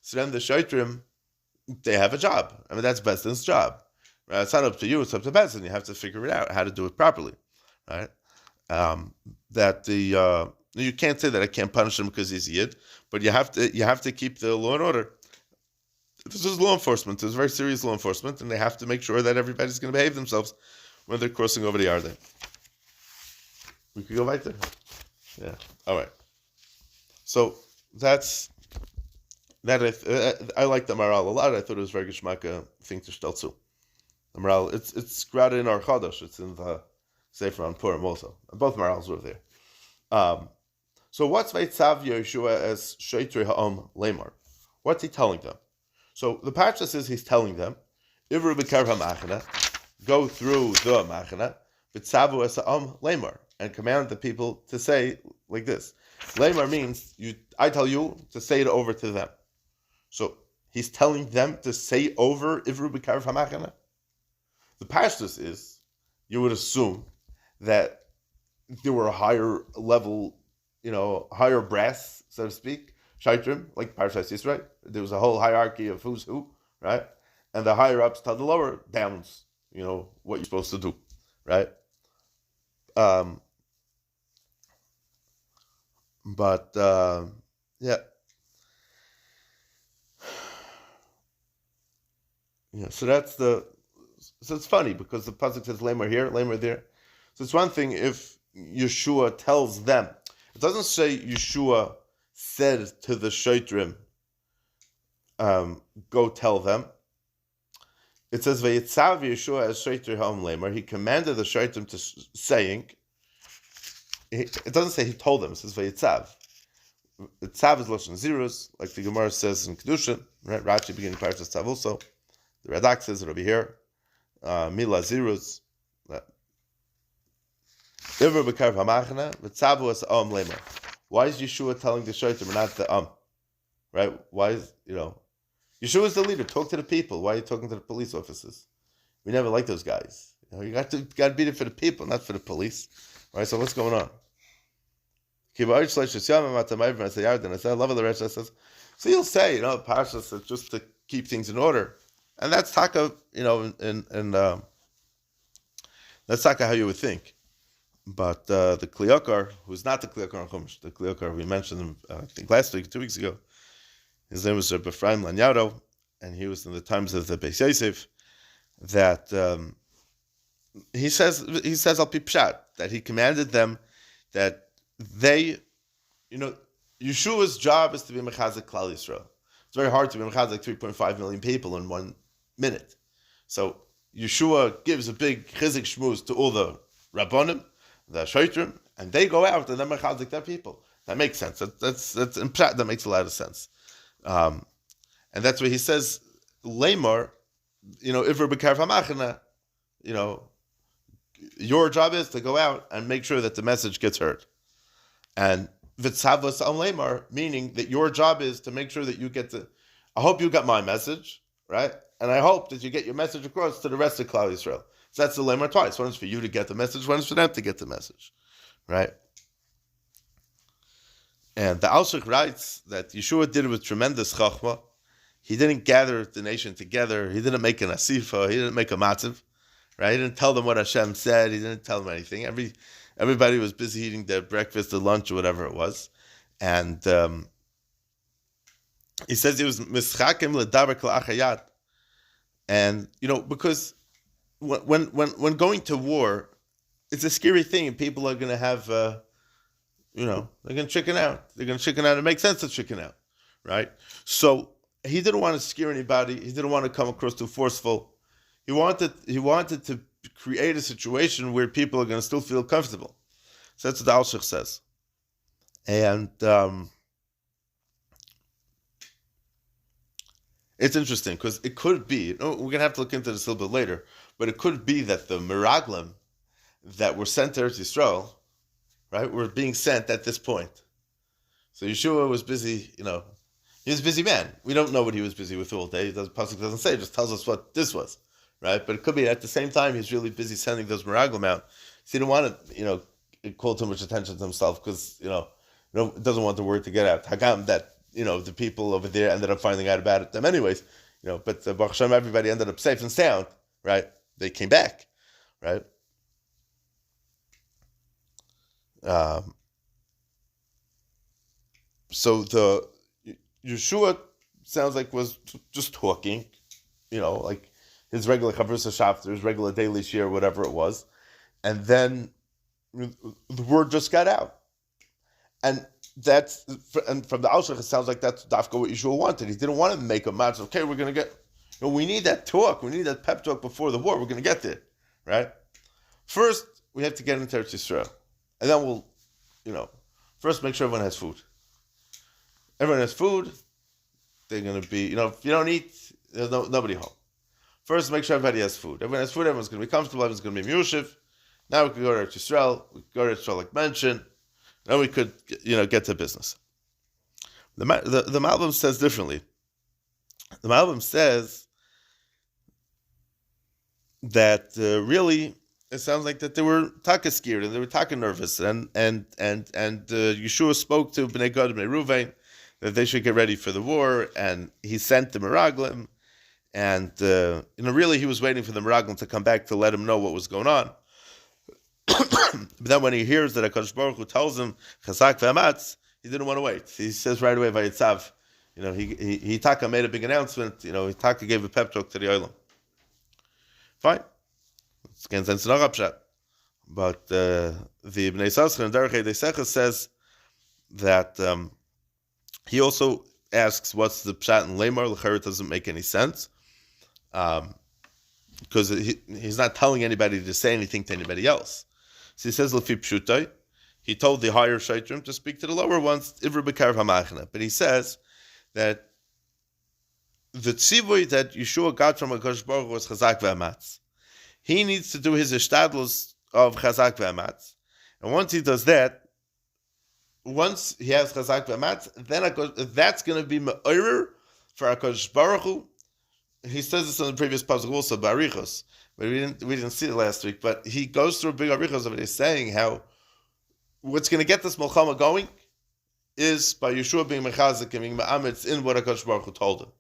so then the Shaitrim, they have a job. That's Bezdin's job, right? It's not up to you, it's up to Bezdin. You have to figure it out, how to do it properly, right? You can't say that I can't punish him because he's a yid, but you have to keep the law and order. This is law enforcement. It's very serious law enforcement, and they have to make sure that everybody's going to behave themselves when they're crossing over the Yarden. We could go right there. Yeah. All right. So that's that. I like the Maral a lot. I thought it was very geschmacka thing to stelzu. The Maral, it's graded in our Chodesh. It's in the Sefer on Purim also. And both Marals were there. So what's Vaitzav Yehושע as שוטרי ha'am לאמר? What's he telling them? So the Parsha says he's telling them, Ivru b'karv ha'machana, go through the machana, v'tzavu esa'am lemar, and command the people to say like this. Lemar means I tell you to say it over to them. So he's telling them to say over Ivru b'karv ha'machana. The Pashtus is, you would assume that there were a higher level, higher brass, so to speak, shaitrim, like Parshas Yisrael. There was a whole hierarchy of who's who, right? And the higher ups tell the lower downs, what you're supposed to do, right? Yeah. Yeah, so it's funny because the pasuk says lamer here, lamer there. So it's one thing if Yeshua tells them. It doesn't say Yeshua said to the shotrim, go tell them. It says Vayitzav Yeshua as shotri ha'om lamer. He commanded the shotrim to saying. It doesn't say he told them. It says Vayitzav. Tzav is lashon zeros, like the Gemara says in Kedushin. Right? Rashi beginning Parshas Tzav also. The Radak says it over here. Mila zeros. Why is Yeshua telling the shaitim and not the right? Why is Yeshua is the leader? Talk to the people. Why are you talking to the police officers? We never like those guys. You got to be there for the people, not for the police. Right? So what's going on? So you'll say, Parsha says just to keep things in order, and that's taka, that's taka how you would think. But the Kliyokar, who's not the Kliyokar on Chumash, the Kliyokar we mentioned him, I think last week, 2 weeks ago, his name was Rabbi Ephraim Lanyado, and he was in the times of the Beis Yosef, that he says al pi pshat, that he commanded them that they, Yeshua's job is to be mechazik Klal Yisrael. It's very hard to be mechazik 3.5 million people in 1 minute. So Yeshua gives a big chizik shmuz to all the rabbonim, the shotrim, and they go out and they're mechazik their people. That makes sense. That makes a lot of sense. And that's where he says, Lamar, Ivr b'karv hamachana, your job is to go out and make sure that the message gets heard. And v'tzavos al Lamar, meaning that your job is to make sure that you get I hope you got my message, right? And I hope that you get your message across to the rest of Klal Yisrael. So that's the lemar twice. One is for you to get the message, one is for them to get the message, right? And the Alshich writes that Yeshua did it with tremendous chachma. He didn't gather the nation together. He didn't make an asifa. He didn't make a matziv, right? He didn't tell them what Hashem said. He didn't tell them anything. Everybody was busy eating their breakfast or lunch or whatever it was. And he says he was mischakim ledaber kol achayat. And, because when going to war, it's a scary thing, and people are going to have, they're going to chicken out. They're going to chicken out. It makes sense to chicken out, right? So he didn't want to scare anybody. He didn't want to come across too forceful. He wanted to create a situation where people are going to still feel comfortable. So that's what the Alshich says. And it's interesting because it could be, we're going to have to look into this a little bit later, but it could be that the Meraglim that were sent to Eretz Yisrael, right, were being sent at this point. So Yeshua was busy, he was a busy man. We don't know what he was busy with all day. The pasuk doesn't say, it just tells us what this was, right? But it could be at the same time he's really busy sending those Meraglim out. So he didn't want to, call too much attention to himself because, doesn't want the word to get out. Hagam, that the people over there ended up finding out about them anyways, but Baruch Hashem, everybody ended up safe and sound, right? They came back, right? So the Yeshua sounds like was just talking, like his regular chavrusa shafter, his regular daily share, whatever it was, and then the word just got out. And from the Alshich, it sounds like that's dafka what Yeshua wanted. He didn't want to make a match. Okay, we're going to get, we need that talk. We need that pep talk before the war. We're going to get there, right? First, we have to get into Eretz Yisrael. And then we'll, first make sure everyone has food. Everyone has food. they're going to be, if you don't eat, there's nobody home. First, make sure everybody has food. Everyone has food, everyone's going to be comfortable, everyone's going to be Yehushiv. Now we could go to Yisrael, we could go to Yisrael like mentioned. Then we could, get to business. The Malbim says differently. The Malbim says that really, it sounds like that they were taka scared and they were taka nervous, and Yeshua spoke to Bnei Gad and Bnei Ruvain that they should get ready for the war, and he sent the Meraglim, and really he was waiting for the Meraglim to come back to let him know what was going on. But then when he hears that HaKadosh Baruch Hu tells him Chazak v'amatz, he didn't want to wait. He says right away Vayitzav. He taka made a big announcement. He taka gave a pep talk to the Olam. Fine. It's against Ensinach Upshot. But the Bnei Sascha and Derech Secha says that he also asks what's the pshat in Lamar. L'chayr doesn't make any sense. Because he's not telling anybody to say anything to anybody else. So he says L'fi Pshutai. He told the higher Shaitrim to speak to the lower ones, Ivra B'Karv HaMachna. But he says that the tzivui that Yeshua got from HaKadosh Baruch Hu was Chazak V'Amatz. He needs to do his ishtadlus of Chazak V'Amatz. And once he does that, once he has Chazak V'Amatz, then that's going to be Me'orer for HaKadosh Baruch Hu. He says this in the previous pasuk also, Barichos, but we didn't see it last week. But he goes through a big Arichos of it. He's saying how what's going to get this Milchama going is by Yeshua being Mechazik and being Ma'amitz in what HaKadosh Baruch Hu told him.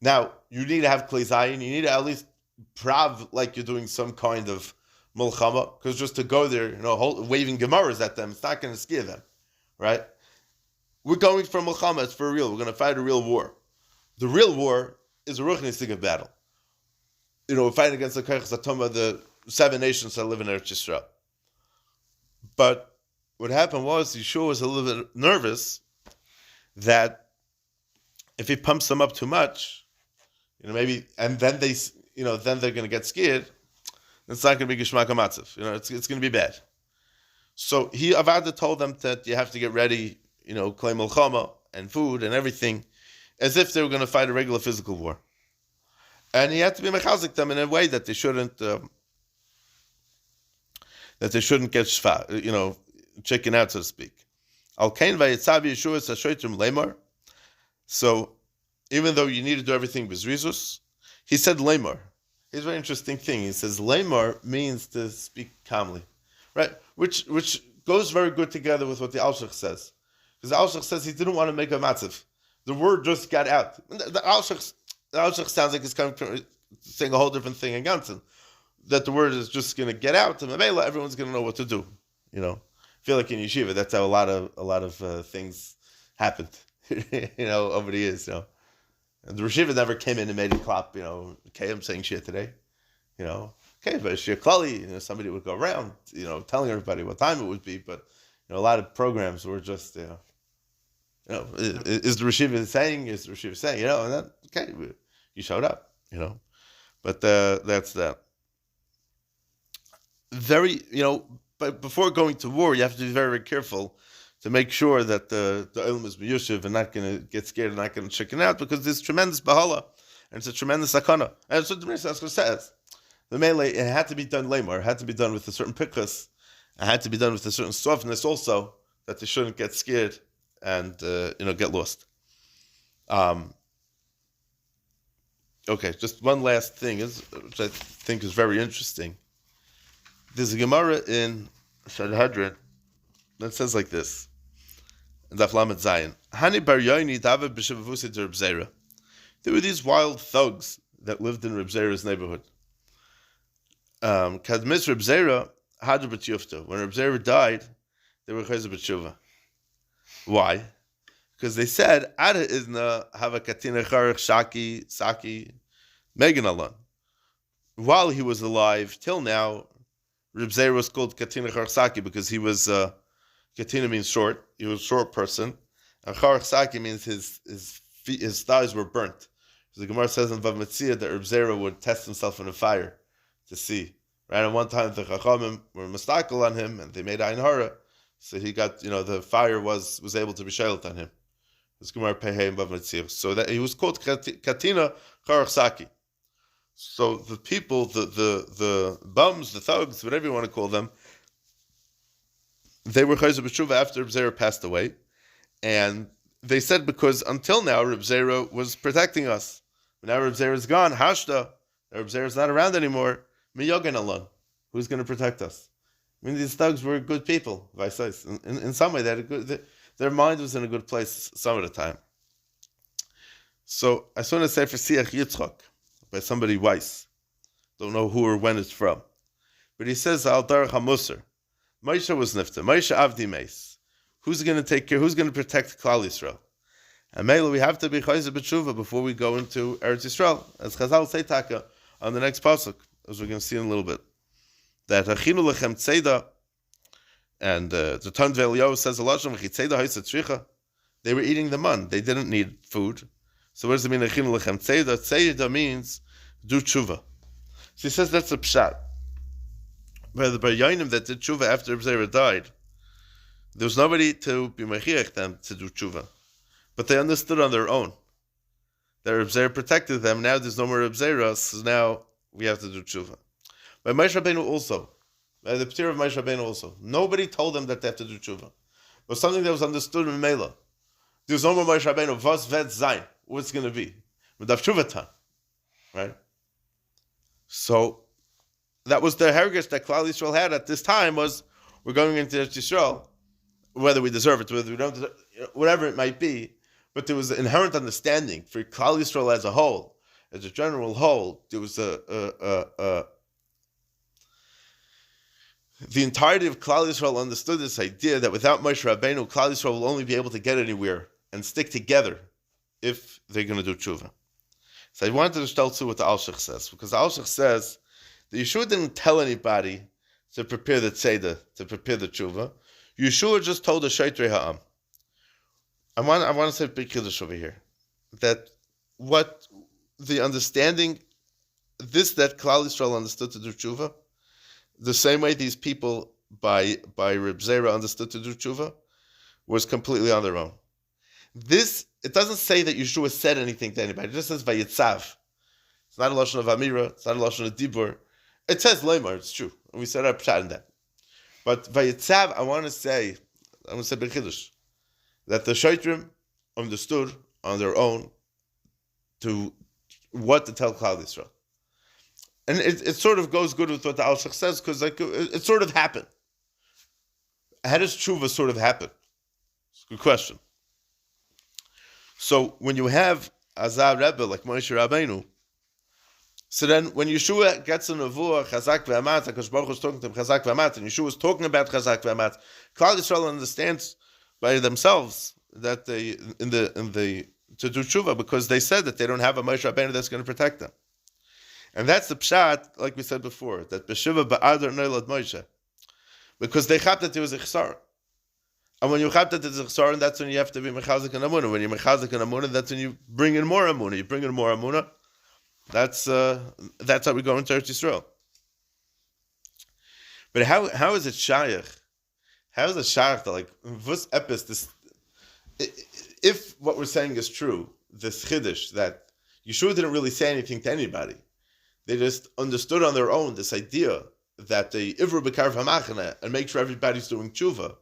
Now, you need to have Klei Zayin. You need to at least prav like you're doing some kind of Milchama, because just to go there, waving Gemaras at them, it's not going to scare them, right? We're going for Milchama. It's for real. We're going to fight a real war. The real war is a ruchnistic battle. We're fighting against the Kayach Zatoma, the 7 nations that live in Eretz Yisrael. But what happened was Yeshua was a little bit nervous that if he pumps them up too much, maybe, and then then they're going to get scared. It's not going to be Gishmak HaMatzav. It's going to be bad. So Avada told them that you have to get ready, Klei Milchama and food and everything, as if they were going to fight a regular physical war. And he had to be mechazik them in a way that they shouldn't get chicken out, so to speak. Al kain vayitzav Yeshua sashoitrim Lamar. So even though you need to do everything with Rizus, he said Lamar. It's a very interesting thing. He says Lamar means to speak calmly, right? Which goes very good together with what the Alshach says. Because the Alshach says he didn't want to make a matzav. The word just got out. The Alshach sounds like it's saying a whole different thing in Gansen. That the word is just going to get out, and everyone's going to know what to do. I feel like in yeshiva, that's how a lot of things happened. Over the years. And the yeshiva never came in and made a clap. Okay, I'm saying shit today. Okay, but shir klali, somebody would go around, telling everybody what time it would be. But a lot of programs were just, is the Rishiva saying? Is the Rishiva saying? And then okay, you showed up. But that's that. Very, but before going to war, you have to be very, very careful to make sure that the ilm is miyushiv and not going to get scared and not going to chicken out, because there's tremendous bahala and it's a tremendous sakana. And that's what the Mishnah says. The melee, it had to be done lamar, it had to be done with a certain pikas, it had to be done with a certain softness also, that they shouldn't get scared and get lost. Okay, just one last thing which I think is very interesting. There's a Gemara in Sanhedrin that says like this: Daf Lamed Zayin. Hani bar Yoini David b'Shevavusi to Reb Zera. There were these wild thugs that lived in Reb Zera's neighborhood. Kadmis Reb Zera had Reb Yufta. When Reb Zera died, they were Chayzer B'Tshuva. Why? Because they said, Ada isna hava katina charich shaki saki megan alon. While he was alive, till now, Reb Zera was called katina charich saki because he was katina means short. He was a short person, and charich saki means his thighs were burnt. So the Gemara says in Vav Metzia that Reb Zera would test himself in a fire to see. Right, and one time the Chachamim were mistakel on him, and they made Ein Hara, so he got, the fire was able to be shailet on him. So that he was called Katina Charachsaki. So the people, the bums, the thugs, whatever you want to call them, they were Chayzer B'Tshuva after Reb Zera passed away, and they said because until now Reb Zera was protecting us. But now Reb Zera is gone, Hashda, Reb Zera is not around anymore. Miyogen alon, who's going to protect us? I mean, these thugs were good people. In some way, they had a good. Their mind was in a good place some of the time. So I just want to say for Siach Yitzchak by somebody Weiss, don't know who or when it's from, but he says Al Darach HaMusar, Moshe was nifta, Moshe Avdi Meis. Who's going to take care? Who's going to protect Klal Yisrael? And Mela, we have to be Chayzer B'Tshuva before we go into Eretz Yisrael, as Chazal say Taka on the next pasuk, as we're going to see in a little bit. That Hachinu Lechem Tzeda, and the Tan V'Eliyahu says a lot of Tzeda Ha'isa Tzricha. They were eating the man; they didn't need food. So what does it mean? Hachinu Lechem Tzeda. Tzeda means do tshuva. So he says that's a pshat. By the Ya'inim that did tshuva after Reb Zera died, there was nobody to be mechiach them to do tshuva, but they understood on their own that Reb Zera protected them. Now there's no more Reb Zera, so now we have to do tshuva. By Moshe Rabbeinu also, by the P'tir of Moshe Rabbeinu also, nobody told them that they have to do tshuva. It was something that was understood in Mela. There's no more Moshe Rabbeinu. Was vet zayin? What's going to be? Medav tshuva time, right? So that was the heritage that Klal Yisrael had at this time. Was we're going into Eretz Yisrael, whether we deserve it, whether we don't deserve it, whatever it might be. But there was an inherent understanding for Klal Yisrael as a whole, as a general whole. There was the entirety of Klal Yisrael understood this idea that without Moshe Rabbeinu, Klal Yisrael will only be able to get anywhere and stick together if they're going to do tshuva. So I wanted to tell you what the Alshich says, because the Alshich says that Yeshua didn't tell anybody to prepare the tzeda, to prepare the tshuva. Yeshua just told the שוטרי ha'am. I want to say a big kiddush over here, that what the understanding, this that Klal Yisrael understood to do tshuva, the same way these people by Reb Zera understood to do tshuva, was completely on their own. This, it doesn't say that Yeshua said anything to anybody. It just says Vayitzav. It's not a lashon of Amira. It's not a lashon of Dibur. It says Lemar. It's true, and we said our pshat in that. But Vayitzav, I want to say B'chidush, that the Shotrim understood on their own to what to tell Klal Yisrael. And it sort of goes good with what the Alshich says, because like it sort of happened. How does tshuva sort of happen? It's a good question. So when you have Azar Rebbe like Moshe Rabbeinu, so then when Yeshua gets a nevuah, Chazak v'amat, HaKadosh Baruch Hu is talking to him Chazak v'amat, and Yeshua is talking about Chazak v'amat, Klal Yisrael understands by themselves that they in the to do tshuva, because they said that they don't have a Moshe Rabbeinu that's going to protect them. And that's the pshat, like we said before, that B'Shiva Ba'adar Neilad Moshe, because they chapped that there was a chsar. And when you chap that there's a chsar, and that's when you have to be mechazik and amunah. When you're mechazik and amunah, that's when you bring in more amunah. You bring in more amunah. That's how we go into Eretz Yisrael. But how is it shayach? How is it shayach that like vus epis this? If what we're saying is true, this chiddush that Yeshua didn't really say anything to anybody. They just understood on their own this idea that the ivru b'karv hamachana and make sure everybody's doing tshuva.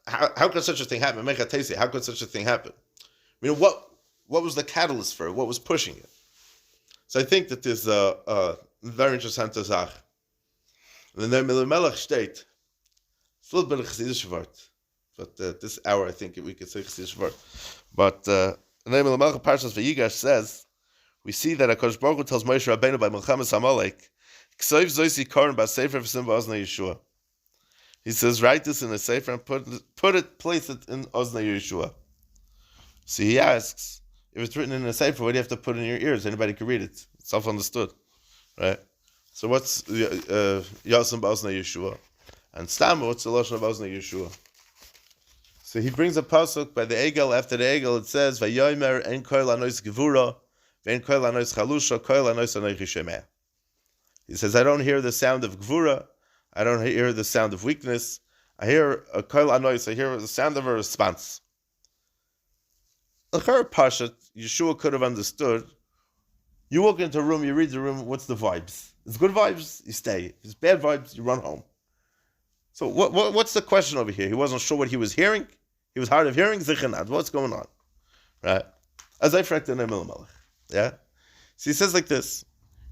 How could such a thing happen? How could such a thing happen? I mean, what was the catalyst for it? What was pushing it? So I think that there's a very interesting zach. The name of the Melech state. It's a little bit of Chassidish word, but this hour I think we could say Chassidish word. But the name of the Melech Parshas Vayigash says, we see that HaKadosh Baruch Hu tells Moshe Rabbeinu by Milchemes Amalek, K'soiv zoisi koren ba'sefer v'sim ba'oznei Yeshua. He says, write this in a sefer and place it in Oznei Yeshua. So he asks, if it's written in a sefer, what do you have to put in your ears? Anybody can read it. It's self-understood, right? So what's Yasam ba'oznei Yeshua? And Stam, what's the lashon of Oznei Yeshua? So he brings a pasuk by the Egel. After the Egel, it says, Vayomer en koil anois gevura, ve'en koil anois chalusha, koil anois anoich shemeh. He says, I don't hear the sound of gevura. I don't hear the sound of weakness. I hear a koil anois. I hear the sound of a response. Pashat, Yeshua could have understood. You walk into a room, you read the room, what's the vibes? It's good vibes, you stay. If it's bad vibes, you run home. So what's the question over here? He wasn't sure what he was hearing. He was hard of hearing. Zichanad. What's going on? Right? As I fracked in Melech. Yeah? So he says like this.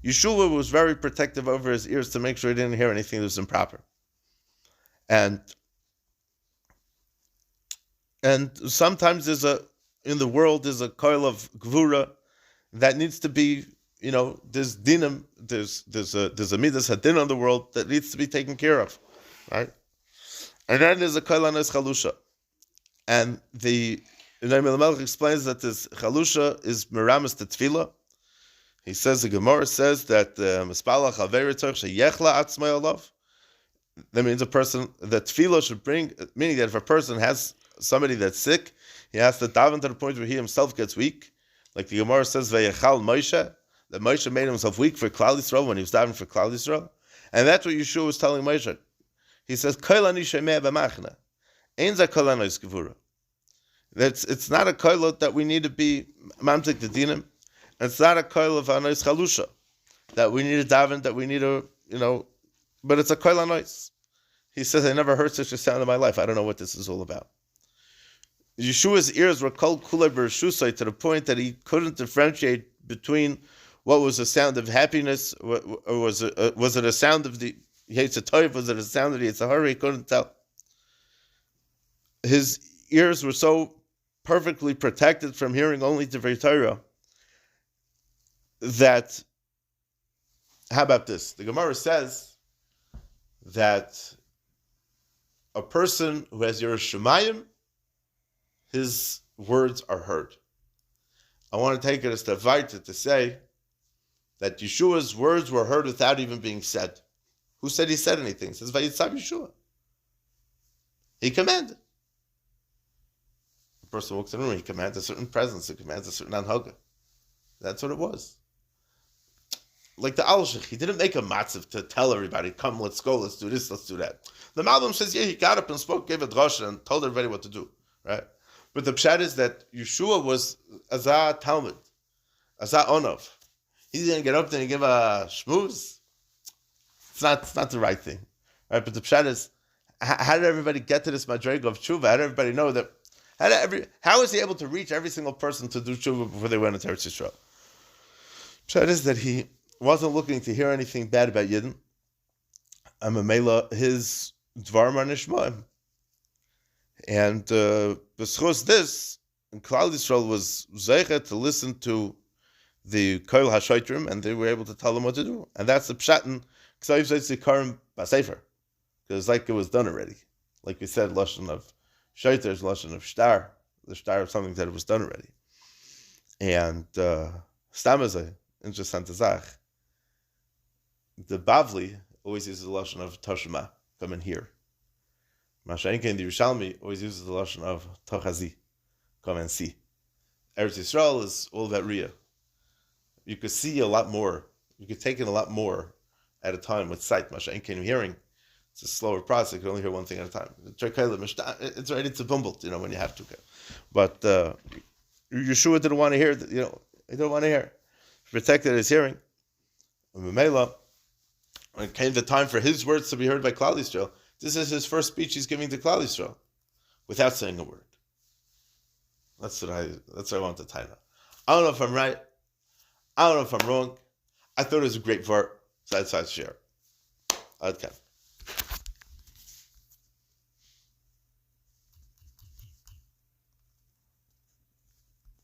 Yeshua was very protective over his ears to make sure he didn't hear anything that was improper. And sometimes in the world there's a coil of gvura that needs to be, there's dinam, there's a midas hadin on the world that needs to be taken care of, right? And then there's a coil anos chalusha, and the Melech explains that this chalusha is meramis to tefillah. He says the Gemara says that mispalach averitzach sheyechla atzmai olav. That means a person that tefillah should bring, meaning that if a person has somebody that's sick, he has to daven to the point where he himself gets weak. Like the Gemara says, Vayechal Moshe, that Moshe made himself weak for Klal Yisrael when he was davening for Klal Yisrael. And that's what Yeshua was telling Moshe. He says, Kol ani shemeh b'machna. Ein za kol anos gevura. It's not a kol that we need to be mamzik the dinim. It's not a kol of anos chalusha that we need to daven, that we need to, but it's a kol anos. He says, I never heard such a sound in my life. I don't know what this is all about. Yeshua's ears were kol kulei b'reshusai to the point that he couldn't differentiate between what was a sound of happiness, or was it a sound of the Yetzer Tov, was it a sound of the Yetzer Hara? He couldn't tell. His ears were so perfectly protected from hearing only Divrei Torah that, how about this? The Gemara says that a person who has Yiras Shamayim, his words are heard. I want to take it a step weiter to say that Yeshua's words were heard without even being said. Who said he said anything? It says Vayitzav Yeshua. He commanded. The person walks in the room, he commands a certain presence, he commands a certain anhaga. That's what it was. Like the Alshich, he didn't make a matzav to tell everybody, come, let's go, let's do this, let's do that. The Malbim says, yeah, he got up and spoke, gave a drasha, and told everybody what to do, right? But the pshat is that Yeshua was Azah Talmud, Azah Onov. He didn't get up there and give a shmooze. It's not the right thing, right? But the pshat is, how did everybody get to this madrega of tshuva? How did everybody know that? How was he able to reach every single person to do tshuva before they went into Eretz Yisrael? Pshat is that he wasn't looking to hear anything bad about Yidden. His dvarim are nishmaim. And b'schus this, Klal Yisrael was zeichet to listen to the Koil HaShoitrim, and they were able to tell them what to do. And that's the pshat in K'sav Zikarim B'Sefer, because like it was done already. Like we said, lashon of Shoiter is lashon of shtar, the shtar of something that it was done already. And stamazay, interesting zach. The Bavli always uses the lashon of Toshima, come and hear. Mashenkin, the Yerushalmi, always uses the lashon of Tochazi, come and see. Eretz Yisrael is all about Riyah. You could see a lot more. You could take in a lot more at a time with sight. Mashenkin, hearing, it's a slower process. You can only hear one thing at a time. It's ready to bumble, when you have to. But Yeshua didn't want to hear. He didn't want to hear. He protected his hearing. When it came the time for his words to be heard by Klal Yisrael, this is his first speech he's giving to Klal Yisrael, without saying a word. That's what I want to tie up. I don't know if I'm right. I don't know if I'm wrong. I thought it was a great part. Side share. Okay.